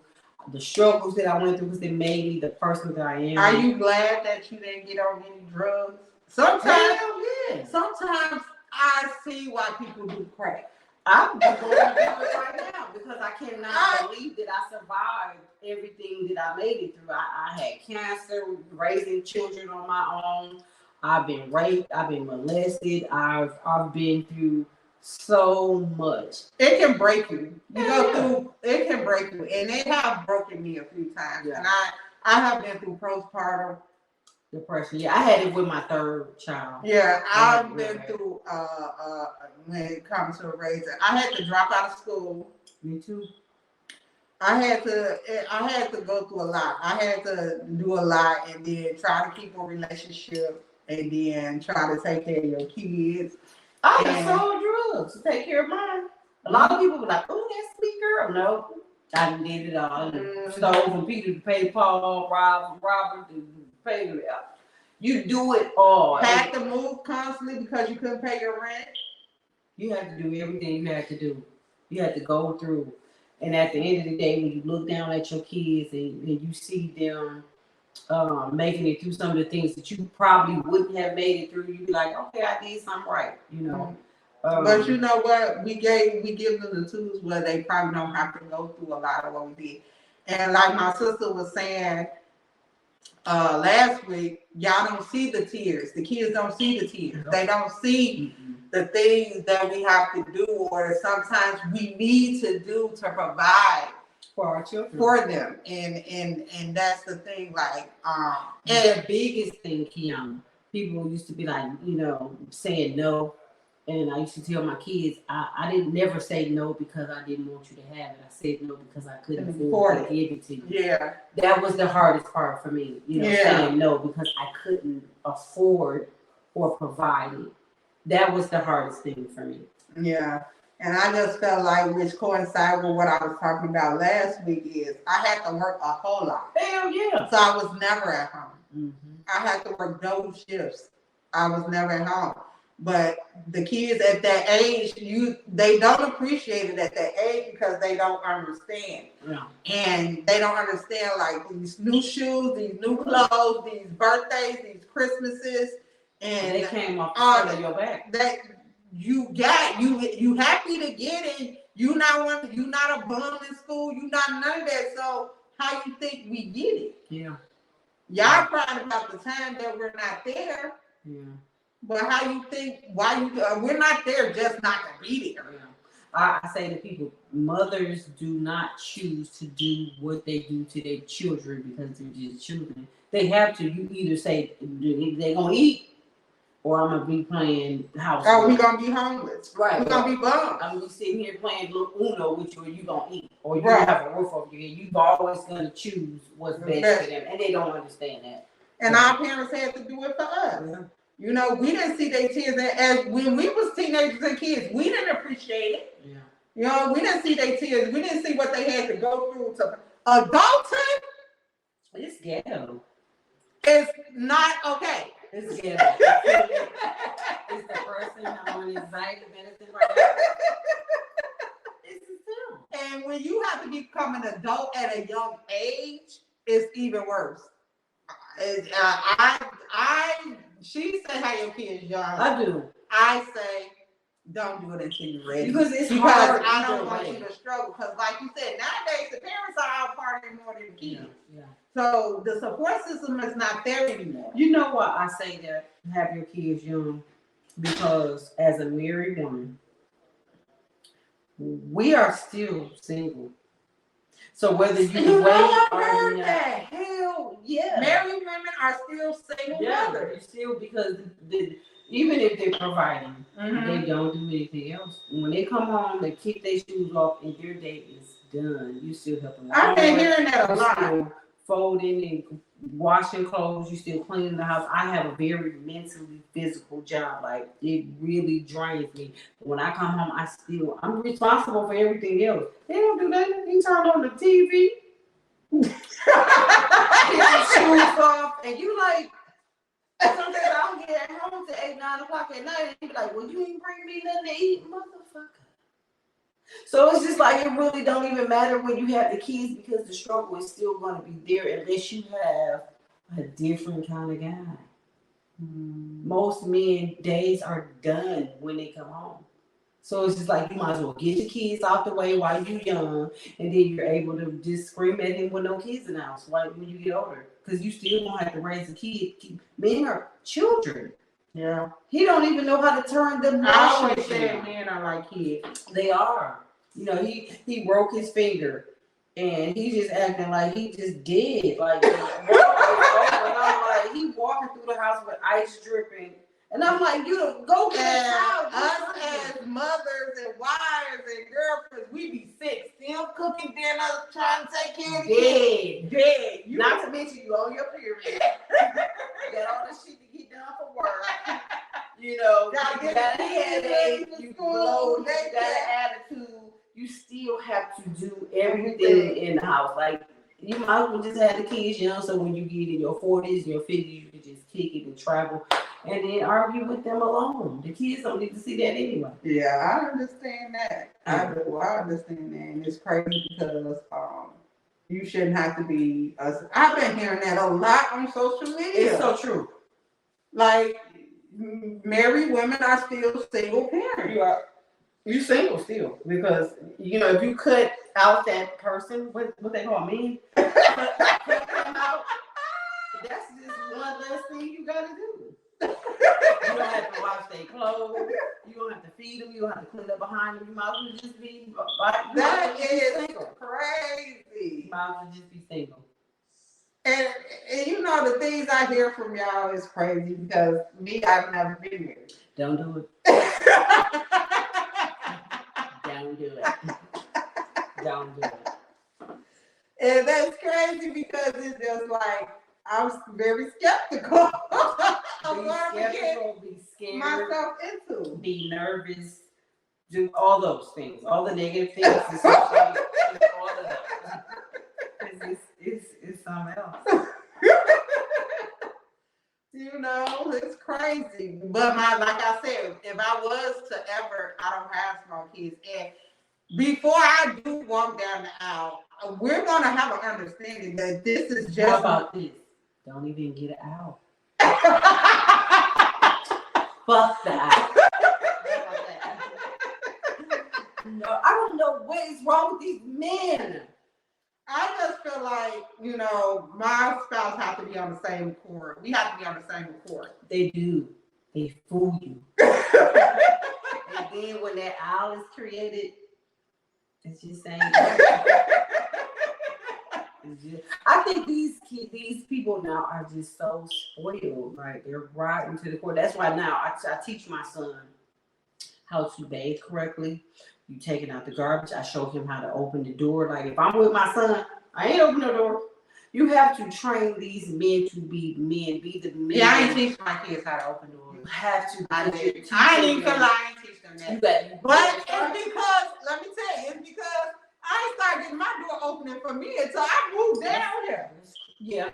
The struggles that I went through, because it made me the person that I am. Are you glad that you didn't get on any drugs? Sometimes I see why people do crack. I'm going through it right now because I cannot believe that I survived everything that I made it through. I had cancer, raising children on my own. I've been raped. I've been molested. I've been through so much. It can break you. It can break you. And it have broken me a few times. Yeah. And I have been through postpartum Depression. Yeah, I had it with my third child. Yeah, I I've been through when it comes to raising. I had to drop out of school. Me too. I had to go through a lot. I had to do a lot and then try to keep a relationship and then try to take care of your kids. I just sold drugs to take care of mine. A lot of people were like, "Oh, that sweet girl." No, I done did it all. Stole from Peter to pay Paul, Robert to pay. You do it all. Had to move constantly because you couldn't pay your rent. You had to do everything you had to do. You had to go through. And at the end of the day, when you look down at your kids and you see them making it through some of the things that you probably wouldn't have made it through, you be like, okay, I did something right, you know. But you know what? We give them the tools where they probably don't have to go through a lot of what we did. And like my sister was saying last week, y'all don't see the tears. The kids don't see the tears. They don't see the things that we have to do or sometimes we need to do to provide for our children, for them. And that's the thing, like and the biggest thing, Kiana, people used to be like, you know, saying no. And I used to tell my kids, I didn't never say no because I didn't want you to have it. I said no because I couldn't afford to give it to you. Yeah. That was the hardest part for me, you know, saying no because I couldn't afford or provide it. That was the hardest thing for me. Yeah. And I just felt like, which coincided with what I was talking about last week, is I had to work a whole lot. Hell yeah. So I was never at home. Mm-hmm. I had to work double shifts. I was never at home. But the kids at that age, they don't appreciate it at that age because they don't understand. Yeah. And they don't understand like these new shoes, these new clothes, these birthdays, these Christmases. And they came off the front of your back. That you happy to get it. You not a bum in school. You not none of that. So how you think we get it? Yeah. Y'all crying about the time that we're not there. Yeah. But how you think? We're not there just not to be there. Yeah. I say to people, mothers do not choose to do what they do to their children because they're just children. They have to. You either say they're gonna eat, or I'm gonna be playing house. Oh, we gonna be homeless. Right. We're gonna be bums. I'm gonna be sitting here playing little Uno with you, and you gonna eat, or you have a roof over your head. You've always gonna choose what's best for them, and they don't understand that. And our parents had to do it for us. Yeah. You know, we didn't see their tears as when we was teenagers and kids. We didn't appreciate it. Yeah. You know, we didn't see their tears. We didn't see what they had to go through to adulthood. It's ghetto. It's not okay. It's ghetto. It's the person on anxiety medicine right now. It's still. And when you have to become an adult at a young age, it's even worse. She said, "How your kids young?" I do. I say, "Don't do it until you're ready." Because hard. I don't want you to struggle. Because, like you said, nowadays the parents are out partying more than the kids. Yeah. So the support system is not there anymore. You know why I say that? Have your kids young, because as a married woman, we are still single. So whether you wait or not, hell yeah, married women are still single mothers. Still, because even if they're providing, they don't do anything else. When they come home, they kick their shoes off, and their day is done. You still help them. I've been hearing that a lot. Still folding and washing clothes. You still cleaning the house. I have a very mentally physical job. Like, it really drains me. When I come home, I'm responsible for everything else. They don't do that. You turn on the TV, get your shoes off, and you like, sometimes I don't get home till 8, 9 o'clock at night, and you be like, well, you ain't bring me nothing to eat, motherfucker. So it's just like, it really don't even matter when you have the kids, because the struggle is still going to be there unless you have a different kind of guy. Most men days are done when they come home. So it's just like, you might as well get your kids out the way while you're young, and then you're able to just scream at him with no kids in the house when you get older, because you still don't have to raise a kid. Men are children. Yeah. He don't even know how to turn them. I always say men are like kids. They are. You know, he broke his finger, and he just acting like he just dead. Like, over, and I'm like, he walking through the house with ice dripping. And I'm like, you go get And a child. us as mothers and wives and girlfriends, we be sick. Still cooking dinner, trying to take care of the kids. Dead. You Not to mention you on your period. You got all this shit to get done for work. You know, Gotta you get got a the kids ready headache, for you school, blow, you daycare. got an attitude. You still have to do everything in the house. Like, you might as well just have the kids young, so when you get in your 40s, your 50s, you can just kick it and travel and then argue with them alone. The kids don't need to see that anyway. Yeah, I understand that. I do. I understand that. And it's crazy because you shouldn't have to be I've been hearing that a lot on social media. It's so true. Like, married women are still single parents. You single still, because you know if you cut out that person, what they call me, cut them out. That's just one less thing you gotta do. You don't have to wash their clothes. You don't have to feed them. You don't have to clean up behind them. You might as well just be. That is single. crazy. You might as well just be single. And you know the things I hear from y'all is crazy because me, I've never been married. Don't do it. Don't do it. Don't do it. And that's crazy because it's just like I'm very skeptical of what I'm getting Be scared, myself into. be nervous, do all those things, all the negative things associated with all of that. Because it's something else. You know, it's crazy. But like I said, if I was to ever, I don't have small kids, and before I do walk down the aisle, we're gonna have an understanding that this is just. How about this? Don't even get it out. Fuck that. No, I don't know what is wrong with these men. I just feel like, you know, my spouse has to be on the same accord. We have to be on the same accord. They do. They fool you. And then when that aisle is created, it's just saying. I think these people now are just so spoiled, right? They're riding to the core. That's why now I teach my son how to bathe correctly. You taking out the garbage. I show him how to open the door. Like if I'm with my son, I ain't open the door. You have to train these men to be men, be the men. Yeah, I ain't teach my kids how to open doors. You have to. I ain't gonna lie, I ain't teach them that. But it's because, let me tell you, it's because I ain't started getting my door opening for me until I moved down here. Yeah,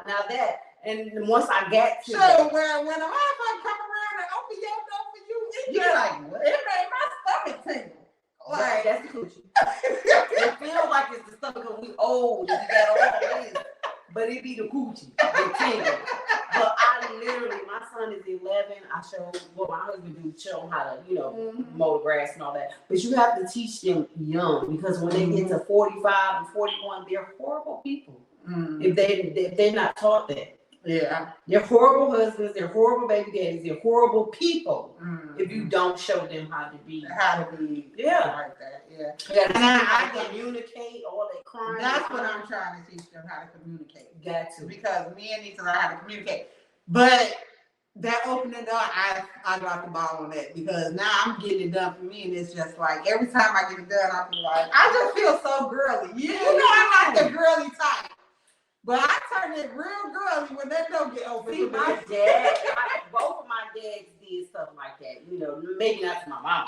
now that, and once I got to so that, when a motherfucker come around and open your door for you, you're like, what? It made my stomach tingle. Like, that's the coochie. It feels like it's the stomach because we old and we got all this, but it be the coochie, the tingle. But I literally, my son is 11. I show what my husband do, show him how to, mow the grass and all that. But you have to teach them young because when they get to 45 and 41, they're horrible people. If they're not taught that. Yeah. They're horrible husbands, they're horrible baby daddies, they're horrible people if you don't show them how to be. Yeah. Like that, yeah. And I communicate, all that crying. That's what I'm trying to teach them, how to communicate. Got to. Because men need to learn how to communicate. But that opening door, I dropped the ball on that because now I'm getting it done for me, and it's just like every time I get it done, I feel like I just feel so girly. You know, I'm not the girly type. But I turn it real girly when that door get open. See, my dad, both of my dads did stuff like that. Maybe not to my mom.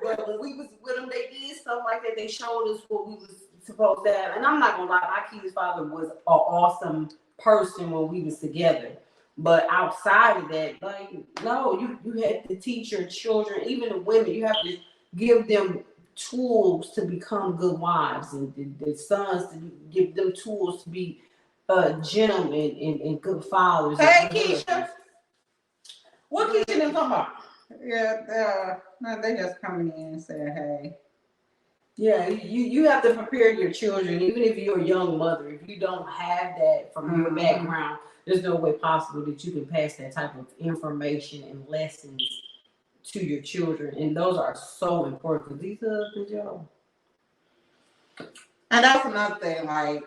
But when we was with them, they did stuff like that. They showed us what we was supposed to have. And I'm not going to lie, my kid's father was an awesome person when we was together. But outside of that, like, no, you had to teach your children, even the women, you have to give them tools to become good wives and the sons to give them tools to be gentlemen and good fathers. Hey, Keisha. What Keisha them talking about? Yeah, no, they just coming in and saying, hey. Yeah, you have to prepare your children, even if you're a young mother. If you don't have that from your background, there's no way possible that you can pass that type of information and lessons to your children. And those are so important because these husbands, y'all. And that's another thing, like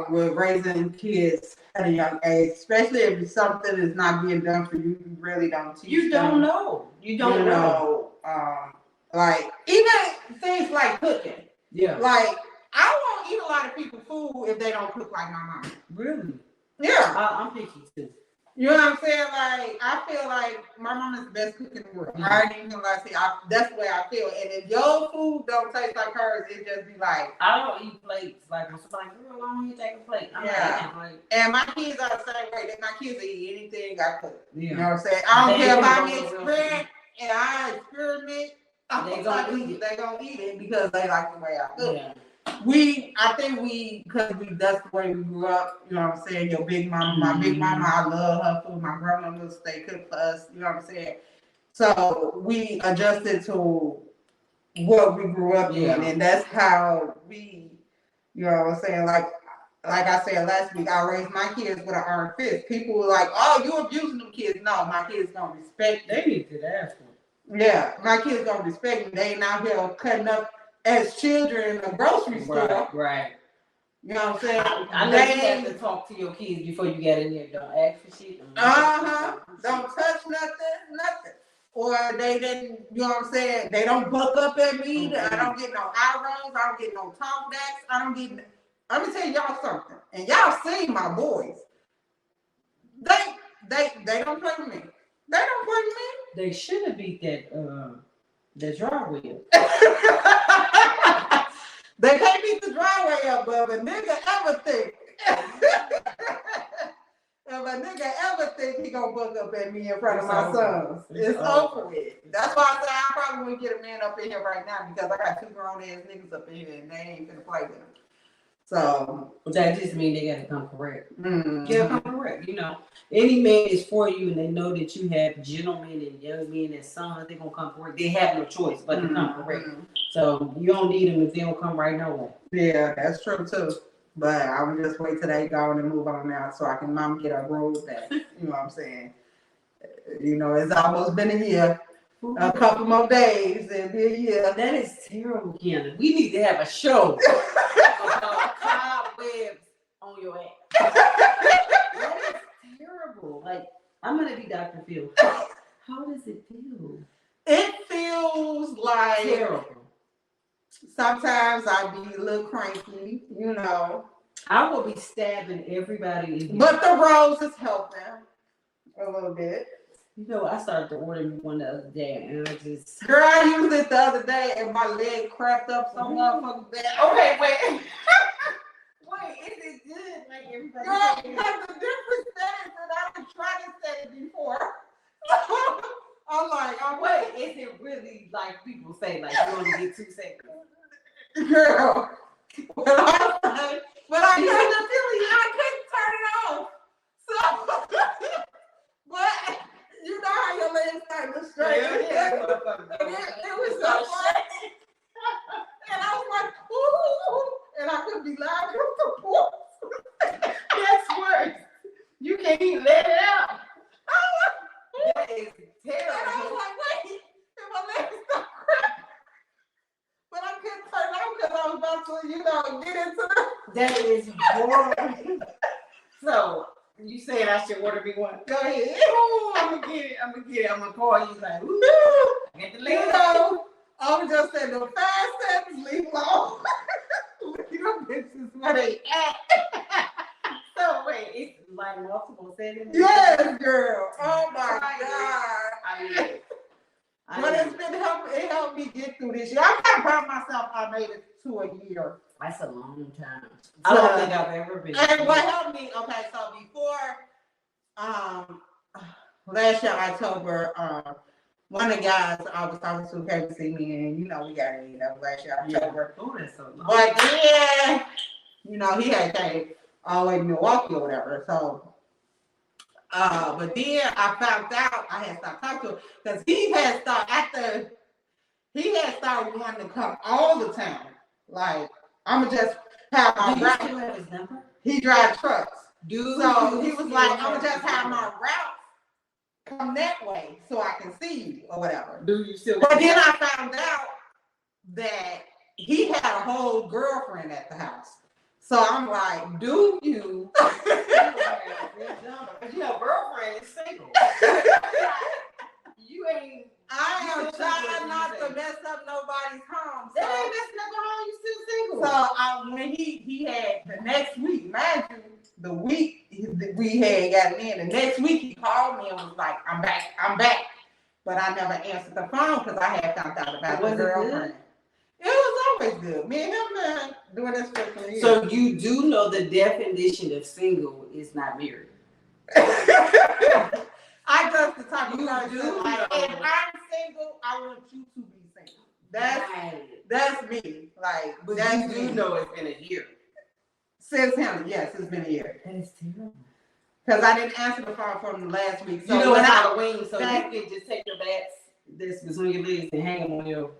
with raising kids at a young age, especially if something is not being done for you, you really don't teach You them. don't know. You don't know. Like even things like cooking. Yeah. Like I won't eat a lot of people's food if they don't cook like my mom. Really? Yeah. I'm picky too. You know what I'm saying? Like, I feel like my mom is the best cook in the world. I ain't even gonna lie to you. That's the way I feel. And if your food don't taste like hers, it just be like. I don't eat plates. Like, when somebody's like, girl, why don't you take a plate? I'm not eating a plate. And my kids are the same way. My kids will eat anything I cook. Yeah. You know what I'm saying? I don't care if I experiment and I experiment. They gonna eat it because they like the way I cook. Yeah. I think because that's the way we grew up, you know what I'm saying? Your big mama, my big mama, I love her food. My grandmother stay cook for us, you know what I'm saying? So we adjusted to what we grew up in, and that's how we, you know what I'm saying? Like I said last week, I raised my kids with an iron fist. People were like, "Oh, you abusing them kids." No, my kids gonna respect me. They need to ask them. Yeah, my kids gonna respect me. They ain't out here cutting up as children in a grocery store. Right. You know what I'm saying? I know you have to talk to your kids before you get in there. Don't ask for shit. Don't touch nothing. Or they didn't, you know what I'm saying? They don't buck up at me. Mm-hmm. I don't get no eye rolls. I don't get no talkbacks. Let me tell y'all something. And y'all seen my boys. They don't play with me. They don't play with me. They should have beat that driveway up. They can't beat the driveway up, but if a nigga ever think, he gonna buck up at me in front of my sons, it's over with. That's why I say I probably wouldn't get a man up in here right now because I got 2 grown ass niggas up in here and they ain't gonna play with them. So, but that just means they gotta come correct. Mm-hmm. Yeah, come correct. You know, any man is for you, and they know that you have gentlemen and young men and sons. They gonna come correct. They have no choice but to come correct. So you don't need them if they don't come right no way. Yeah, that's true too. But I would just wait till they go and move on now so I can mom get a groove back. You know what I'm saying? You know, it's almost been a year. A couple more days and be a year. That is terrible, Kiana. We need to have a show about cobwebs on your ass. That is terrible. Like, I'm gonna be Dr. Phil. How does it feel? It feels like terrible. Sometimes I be a little cranky, you know. I will be stabbing everybody. But the roses help them a little bit. You know, I started to order one the other day, and I just... Girl, I used it the other day, and my leg cracked up so motherfucking bad. Okay, wait. Wait, is it good? Like everybody... Girl, because the different settings, and I done tried this setting before. I'm like, wait, is it really like people say, like, you only get 2 seconds? Girl, but I couldn't turn it off. So, but... You know how your legs start to straight. Yeah. It was so funny. And I was like, ooh, and I couldn't be loud. That's worse. You can't even let it out. That is terrible. And I was like, wait, and my legs start cramping. But I couldn't turn it on because I was about to, get into the... That is horrible. So, you said I should order me one. Go ahead. Ooh, I'm gonna get it. I'm gonna call you like, ooh, get the leg. I was just saying the 5 seconds, leave alone. Leave them bitches where they at. So wait, it's like multiple settings. Yes, girl. Oh my God. But it's been helping. It helped me get through this year. I'm not proud of myself. I made it to a year. That's a long time. I don't think I've ever been. And what helped me? Okay, so before, last year October, one of the guys I was talking to came to see me, and we got it. Last year October. Oh, that's so long. But then, he had came all the way to Milwaukee or whatever. So, but then I found out I had stopped talking to him because he had started wanting to come all the time. Like, I'ma just have my route. Do you still have his number? He drives trucks. So he was like, I'ma just have my route come that way so I can see you or whatever. Do you still? But then I found out that he had a whole girlfriend at the house. So I'm like, do you? Your girlfriend is single. You ain't. I am trying not to mess up nobody's home. That ain't messing up your home. You still single. So when he had the next week, mind you, the week we had gotten in, the next week he called me and was like, I'm back. But I never answered the phone because I had found out about the girlfriend. It was always good. Me and him been doing this for some years. So you do know the definition of single is not married. I just the type of You person do like, know. if I'm single, I want you to be single. That's me. Like, But that's you do me. know it's been a year. Since him, yes, it's been a year. That is terrible. Because I didn't answer the phone from last week. So You know when it's I- Halloween, so you can just take your bats this between your legs and hang them on your.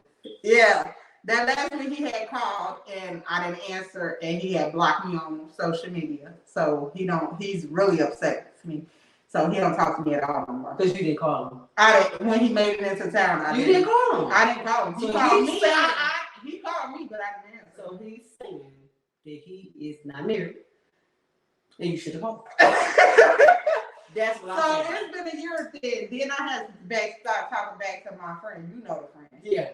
Yeah. That last week he had called and I didn't answer and he had blocked me on social media. So he's really upset with me. So he don't talk to me at all anymore. Because you didn't call him. When he made it into town, You didn't call him. I didn't call him. He So called he's me. saying- He called me, but I didn't answer. So he's saying that he is not married. And you should have called. That's what So I'm saying. it's been a year then I had to start talking back to my friend. You know the friend. Yeah.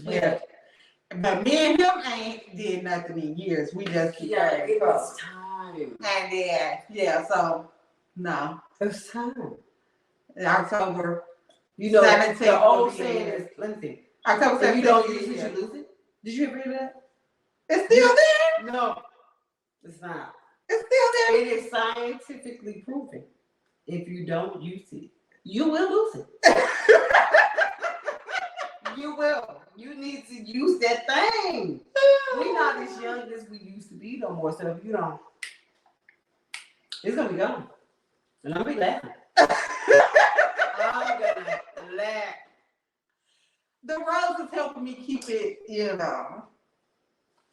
Yeah. But me and him ain't did nothing in years. We just keep It close. was time. And yeah, so no. It was time. In October. You know, 17th the old will be saying a is, let me see. October If 17th. you don't use it, you lose it. Did you ever hear that? It's still there. No, it's not. It's still there. It is scientifically proven. If you don't use it, you will lose it. You will. You need to use that thing. We're not as young as we used to be no more. So if you don't, it's gonna be gone. And I'm gonna be laughing. I'm gonna laugh. The rose is helping me keep it,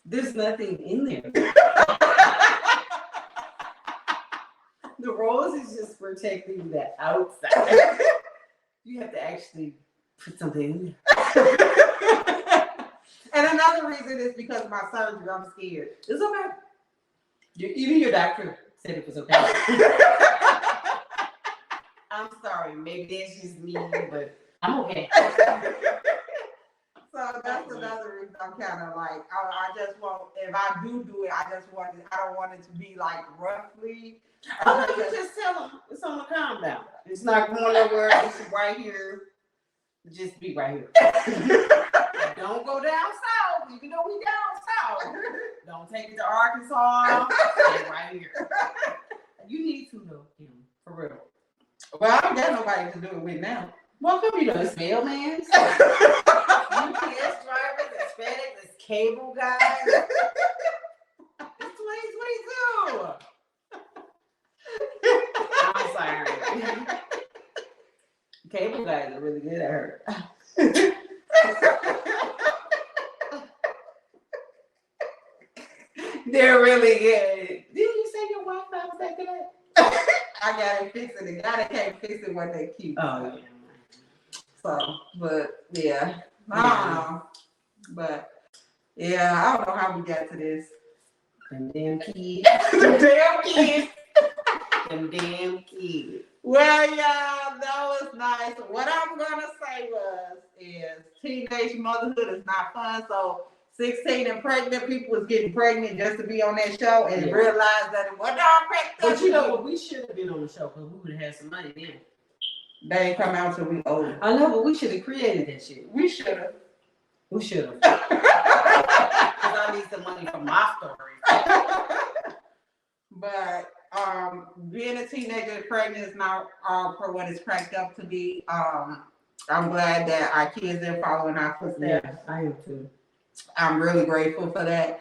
There's nothing in there. The rose is just protecting the outside. You have to actually put something in there. And another reason is because of my surgery. I'm scared. It's okay. Even your doctor said it was okay. I'm sorry. Maybe that's just me, but I'm okay. So that's another reason I'm kind of like, I just want, if I do it, I don't want it to be like roughly. Oh, no, you just tell them it's on the calm down. It's not going nowhere. It's right here. Just be right here. Don't go down south, even though we down south. Don't take it to Arkansas. Stay right here. You need to know him, for real. Well, I don't got nobody to do it with now. Well, come you know, it's mailman, UPS drivers, it's FedEx, it's cable guys. It's 2022. I'm sorry. Cable guys are really good at her. They're really good. Didn't you say your Wi-Fi was acting up? I got it fixed, and the guy that can't fix it when they keep. Oh, yeah. So, but yeah, I don't know. But yeah, I don't know how we got to this. Them damn kids. Damn kids. Them damn kids. Well, y'all, that was nice. What I'm gonna say is teenage motherhood is not fun. So 16 and pregnant people was getting pregnant just to be on that show and realize that it wasn't all pregnant. But you know what? We should have been on the show because we would have had some money then. They ain't come out till we older. I know, but we should have created that shit. We should have. We should have. Because I need some money for my story. But being a teenager pregnant is not for what it's cracked up to be. I'm glad that our kids are following our footsteps. Yeah, I am too. I'm really grateful for that.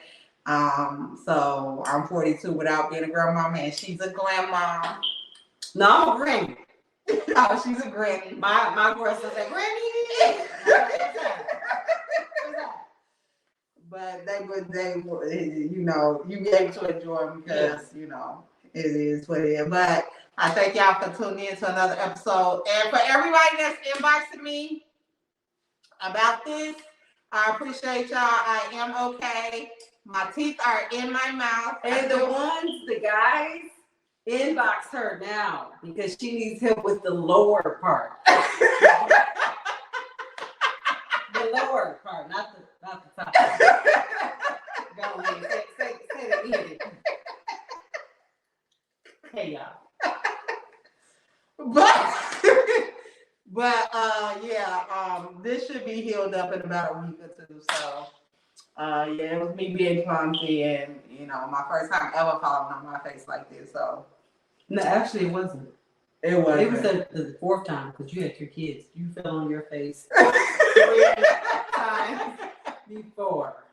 So I'm 42 without being a grandmama, and she's a grandma. No, I'm a granny. Oh, she's a granny. My girlfriend said, Granny. But they you know, you be able to enjoy them because, you know, it is what it is. But I thank y'all for tuning in to another episode. And for everybody that's inboxing me about this, I appreciate y'all. I am okay. My teeth are in my mouth. And the guys, inbox her now because she needs help with the lower part. The lower part, not the top. Go ahead, say it again. Hey y'all. But this should be healed up in about a week or two. So yeah, it was me being clumsy and my first time ever falling on my face like this. So No, actually it wasn't. it was. It was the fourth time because you had 3 kids. You fell on your face 3 times before.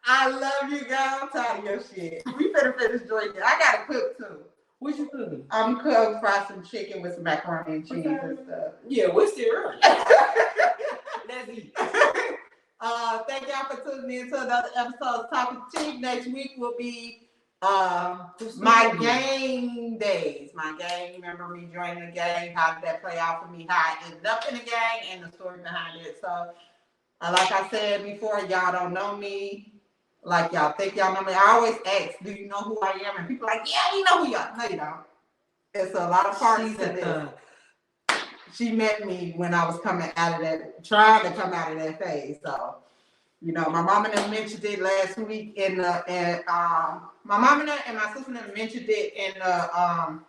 I love you guys. I'm tired of your shit. We better finish drinking. I gotta cook too. What you cooking? I'm cooking fry some chicken with some macaroni and cheese and stuff. Yeah, we're still early. Let's eat. Thank y'all for tuning in to another episode of Talking Chief. Next week will be my gang days. My gang, remember me joining the gang, how did that play out for me, how I ended up in the gang, and the story behind it. So, like I said before, y'all don't know me like y'all think y'all know me. I always ask, do you know who I am? And people are like, yeah, we know who you are. No, you don't. It's a lot of parts to this. She met me when I was coming out of that, trying to come out of that phase. So, my mom and them mentioned it last week my mom and my sister mentioned it in the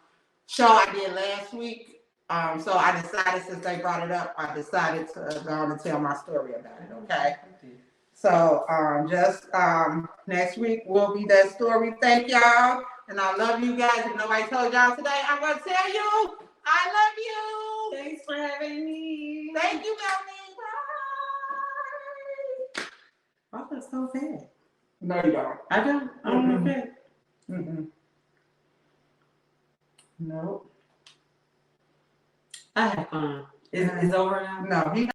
show I did last week. So I decided, since they brought it up, I decided to go on and tell my story about it. Okay. So next week will be that story. Thank y'all, and I love you guys. If nobody told y'all today, I'm gonna tell you I love you. Thanks for having me. Thank you, Melanie. Bye. I feel so bad. No, you don't. I don't. I don't know that. No. I have fun. It's over now? No, he